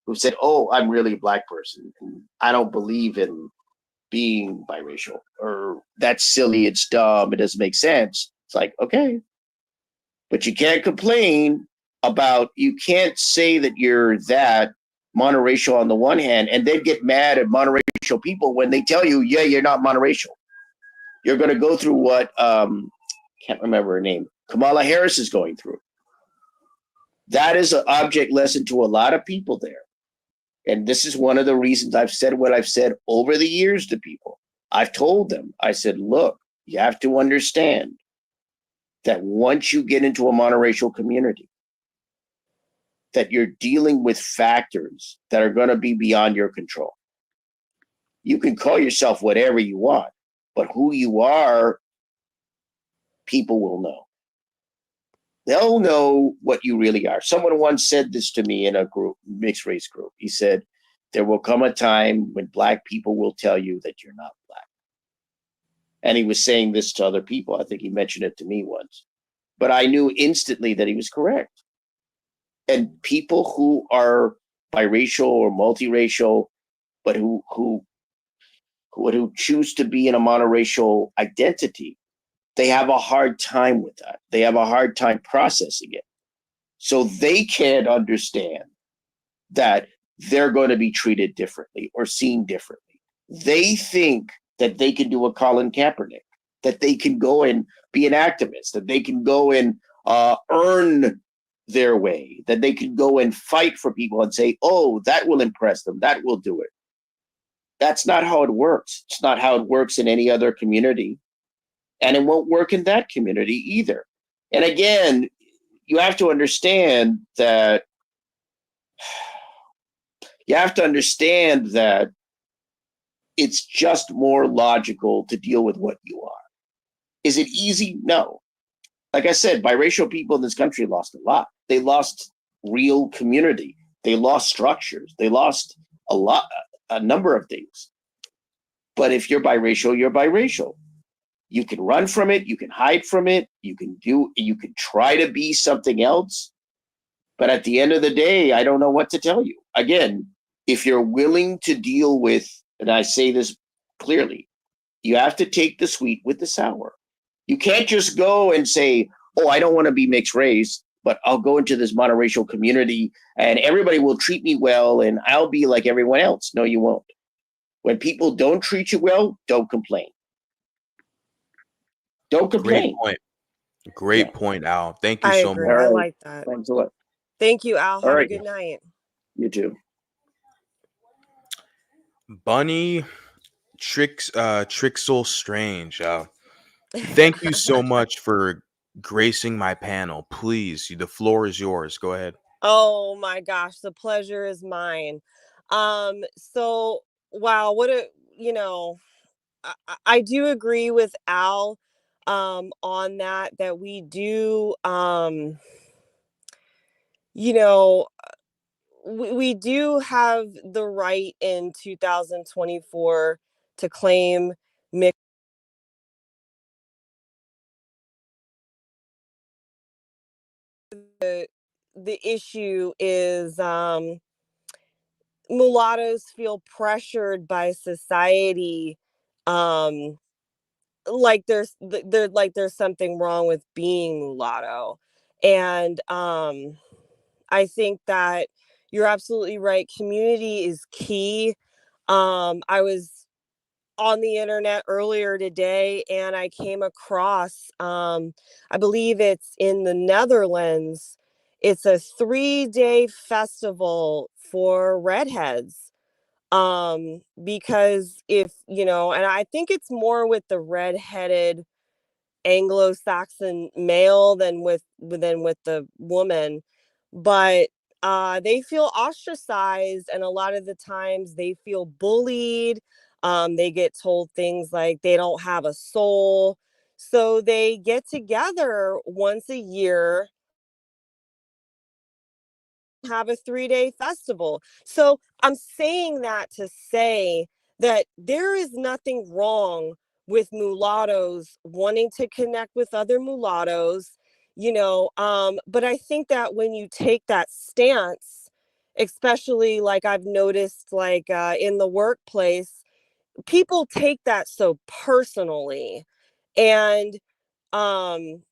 who said, oh, I'm really a Black person, and I don't believe in being biracial, or that's silly, it's dumb, it doesn't make sense. It's like, okay, but you can't complain you can't say that you're that monoracial on the one hand and then get mad at monoracial people when they tell you, yeah, you're not monoracial. You're going to go through what, can't remember her name, Kamala Harris is going through. That is an object lesson to a lot of people there. And this is one of the reasons I've said what I've said over the years to people. I've told them, I said, look, you have to understand that once you get into a monoracial community, that you're dealing with factors that are going to be beyond your control. You can call yourself whatever you want, but who you are, people will know. They'll know what you really are. Someone once said this to me in a group, mixed race group. He said, there will come a time when Black people will tell you that you're not Black. And he was saying this to other people. I think he mentioned it to me once. But I knew instantly that he was correct. And people who are biracial or multiracial, but who choose to be in a monoracial identity, they have a hard time with that. They have a hard time processing it. So they can't understand that they're going to be treated differently or seen differently. They think that they can do a Colin Kaepernick, that they can go and be an activist, that they can go and earn their way, that they can go and fight for people and say, oh, that will impress them, that will do it. That's not how it works. It's not how it works in any other community. And it won't work in that community either. And again, you have to understand that it's just more logical to deal with what you are. Is it easy? No. Like I said, biracial people in this country lost a lot. They lost real community. They lost structures. They lost a number of things. But if you're biracial, you're biracial. You can run from it. You can hide from it. You can try to be something else. But at the end of the day, I don't know what to tell you. Again, if you're willing to deal with, and I say this clearly, you have to take the sweet with the sour. You can't just go and say, oh, I don't want to be mixed race, but I'll go into this monoracial community and everybody will treat me well and I'll be like everyone else. No, you won't. When people don't treat you well, don't complain. Don't Great complain. point. Yeah. Great point, Al. Thank you I so agree. All much. I right. like that. Thanks a lot. Thank you, Al. All Have a right. good night. You too. Bunny Trixel Strange. Thank you so much for gracing my panel. Please, the floor is yours. Go ahead. Oh my gosh, the pleasure is mine. So wow, what a I do agree with Al on that we do you know we do have the right in 2024 to claim mixed. The issue is mulattoes feel pressured by society, um like there's something wrong with being mulatto. And I think that you're absolutely right. Community is key. I was on the internet earlier today and I came across, I believe it's in the Netherlands. It's a 3-day festival for redheads. Because if and I think it's more with the redheaded Anglo-Saxon male than with the woman, but they feel ostracized, and a lot of the times they feel bullied. They get told things like they don't have a soul, so they get together once a year, have a 3-day festival. So I'm saying that to say that there is nothing wrong with mulattoes wanting to connect with other mulattoes, but I think that when you take that stance, especially like I've noticed, like in the workplace, people take that so personally. And um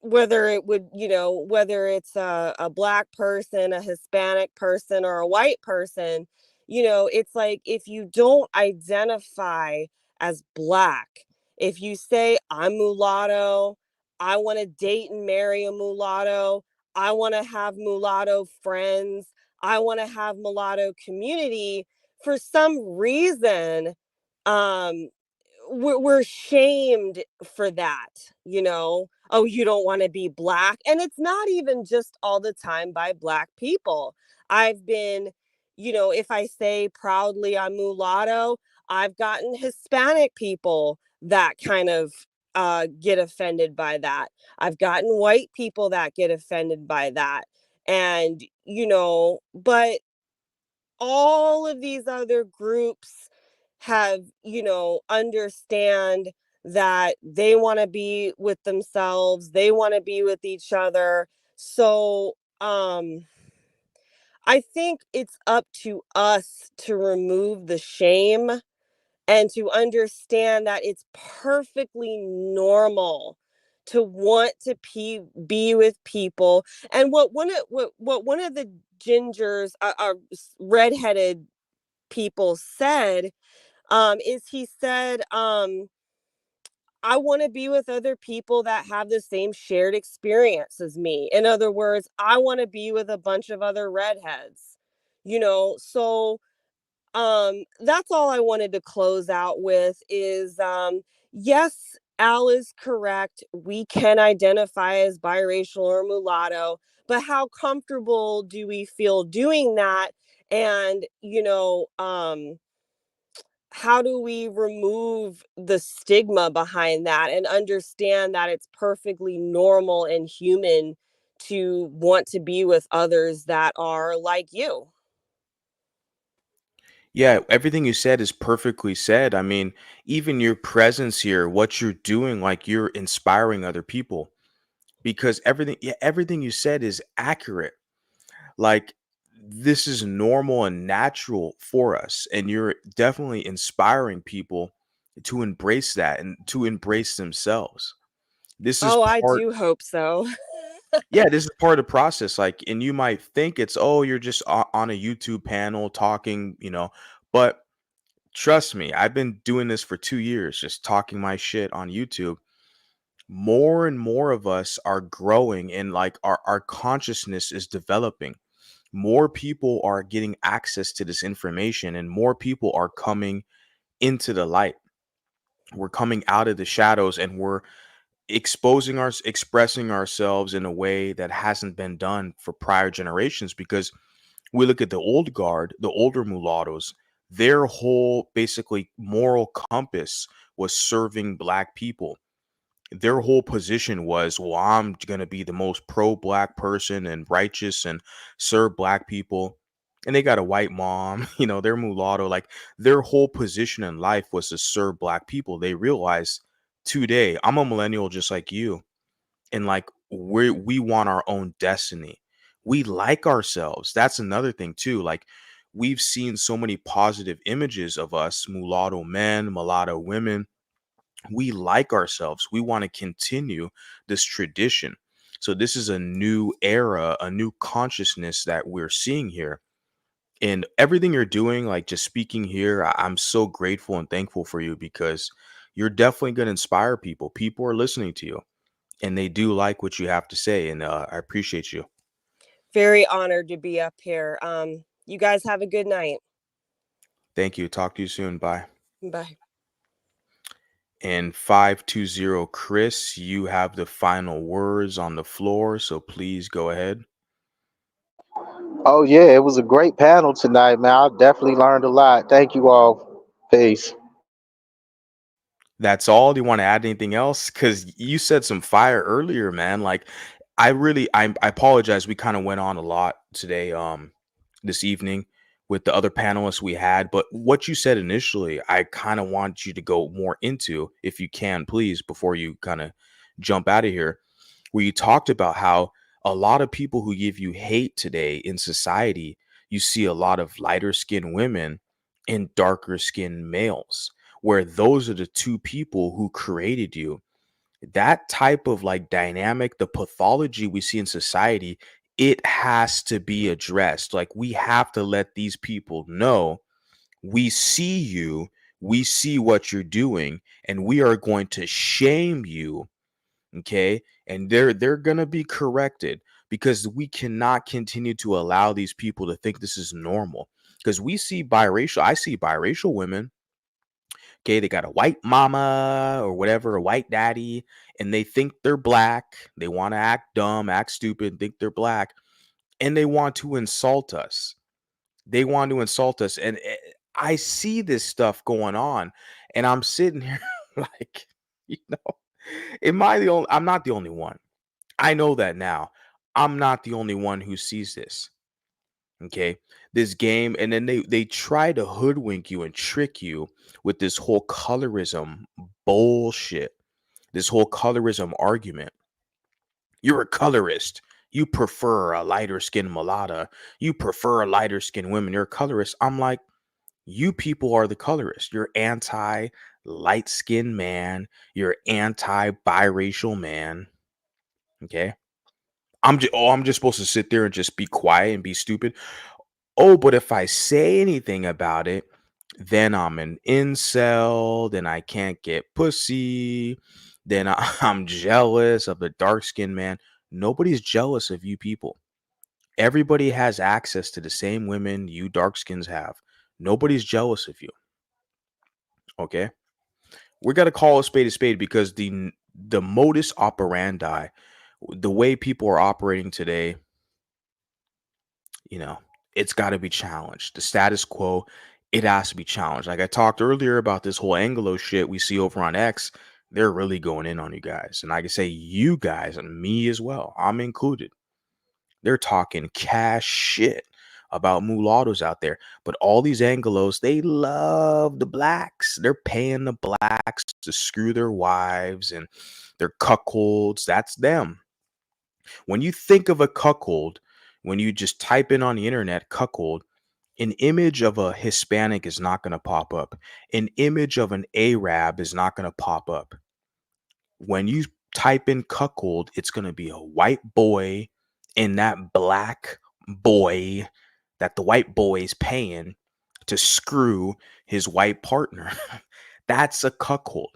whether it's a black person, a Hispanic person, or a white person, it's like if you don't identify as black, if you say I'm mulatto, I want to date and marry a mulatto, I want to have mulatto friends, I want to have mulatto community, for some reason um we're shamed for that. Oh, you don't want to be black. And it's not even just all the time by black people. I've been, if I say proudly I'm mulatto, I've gotten Hispanic people that kind of get offended by that. I've gotten white people that get offended by that. And but all of these other groups have, understand that they want to be with themselves, they want to be with each other. So I think it's up to us to remove the shame and to understand that it's perfectly normal to want to be with people. And what one of the gingers, redheaded people said, is he said, I want to be with other people that have the same shared experience as me. In other words, I want to be with a bunch of other redheads. So that's all I wanted to close out with is yes, Al is correct. We can identify as biracial or mulatto, but how comfortable do we feel doing that? And how do we remove the stigma behind that and understand that it's perfectly normal and human to want to be with others that are like you? Yeah, everything you said is perfectly said. I mean, even your presence here, what you're doing, like you're inspiring other people because everything you said is accurate. Like this is normal and natural for us, and you're definitely inspiring people to embrace that and to embrace themselves. This is Oh, I part do hope so. Yeah, this is part of the process, like, and you might think it's, "Oh, you're just on a YouTube panel talking," but trust me, I've been doing this for 2 years, just talking my shit on YouTube. more and more of us are growing, and like our consciousness is developing. More people are getting access to this information, and more people are coming into the light. We're coming out of the shadows, and we're expressing ourselves in a way that hasn't been done for prior generations. Because we look at the old guard, the older mulattoes, their whole basically moral compass was serving black people. Their whole position was, well, I'm going to be the most pro black person and righteous and serve black people. And they got a white mom, they're mulatto. Like, their whole position in life was to serve black people. They realized, today, I'm a millennial just like you. And like, we want our own destiny. We like ourselves. That's another thing too. Like, we've seen so many positive images of us, mulatto men, mulatto women. We like ourselves. We want to continue this tradition. So this is a new era, a new consciousness that we're seeing here. And everything you're doing, like just speaking here, I'm so grateful and thankful for you, because you're definitely going to inspire people. People are listening to you, and they do like what you have to say. And I appreciate you. Very honored to be up here. You guys have a good night. Thank you. Talk to you soon. Bye. Bye. And 520 Chris, you have the final words on the floor, so please go ahead. Oh yeah, it was a great panel tonight, man. I definitely learned a lot. Thank you all. Peace. That's all? Do you want to add anything else? Because you said some fire earlier, man. Like, I apologize. We kind of went on a lot today, this evening, with the other panelists we had. But what you said initially, I kind of want you to go more into, if you can, please, before you kind of jump out of here, where you talked about how a lot of people who give you hate today in society, you see a lot of lighter skinned women and darker skinned males, where those are the two people who created you. That type of like dynamic, the pathology we see in society, it has to be addressed. Like, we have to let these people know, we see you, we see what you're doing, and we are going to shame you. Okay, and they're gonna be corrected, because we cannot continue to allow these people to think this is normal. Because I see biracial women. Okay, they got a white mama or whatever, a white daddy, and they think they're black. They want to act dumb, act stupid, think they're black, and they want to insult us. They want to insult us. And I see this stuff going on, and I'm sitting here like, you know, I'm not the only one. I know that now. I'm not the only one who sees this. Okay, this game, and then they try to hoodwink you and trick you with this whole colorism bullshit, this whole colorism argument. You're a colorist, you prefer a lighter skinned mulatto, you prefer lighter skinned women, you're a colorist. I'm like, you people are the colorist. You're anti light skinned man, you're anti biracial man. Okay, I'm just supposed to sit there and just be quiet and be stupid. Oh, but if I say anything about it, then I'm an incel, then I can't get pussy, then I'm jealous of the dark skinned man. Nobody's jealous of you people. Everybody has access to the same women you dark skins have. Nobody's jealous of you. Okay? We got to call a spade, because the modus operandi, the way people are operating today, you know, it's got to be challenged. The status quo, it has to be challenged. Like I talked earlier about this whole Anglo shit we see over on X, they're really going in on you guys. And I can say you guys and me as well, I'm included. They're talking cash shit about mulattoes out there. But all these Anglos, they love the blacks. They're paying the blacks to screw their wives, and they're cuckolds. That's them. When you think of a cuckold, when you just type in on the internet cuckold, an image of a Hispanic is not going to pop up. An image of an Arab is not going to pop up. When you type in cuckold, it's going to be a white boy and that black boy that the white boy is paying to screw his white partner. That's a cuckold.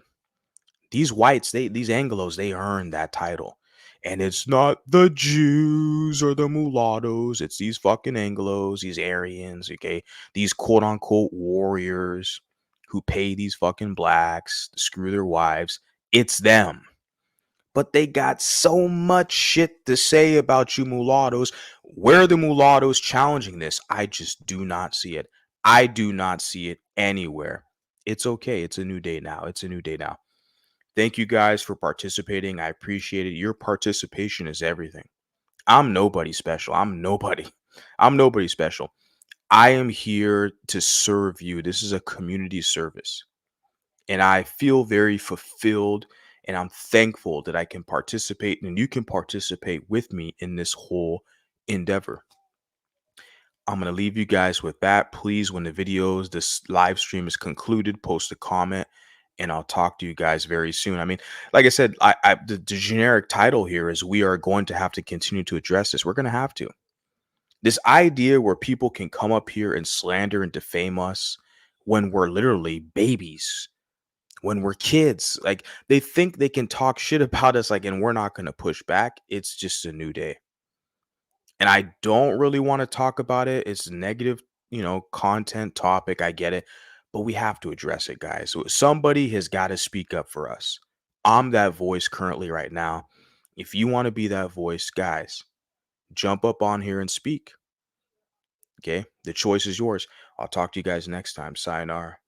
These whites, these Anglos, they earned that title. And it's not the Jews or the mulattoes. It's these fucking Anglos, these Aryans, okay? These quote unquote warriors who pay these fucking blacks to screw their wives. It's them. But they got so much shit to say about you mulattoes. Where are the mulattoes challenging this? I just do not see it. I do not see it anywhere. It's okay. It's a new day now. It's a new day now. Thank you guys for participating. I appreciate it. Your participation is everything. I'm nobody special. I'm nobody. I'm nobody special. I am here to serve you. This is a community service. And I feel very fulfilled and I'm thankful that I can participate and you can participate with me in this whole endeavor. I'm going to leave you guys with that. Please, when this live stream is concluded, post a comment and I'll talk to you guys very soon. I mean, like I said, the generic title here is we are going to have to continue to address this. We're going to have to. This idea where people can come up here and slander and defame us when we're literally babies, when we're kids, like they think they can talk shit about us, like, and we're not going to push back. It's just a new day. And I don't really want to talk about it. It's a negative, content topic. I get it. But we have to address it, guys. So somebody has got to speak up for us. I'm that voice currently right now. If you want to be that voice, guys, jump up on here and speak. Okay? The choice is yours. I'll talk to you guys next time. Sayonara.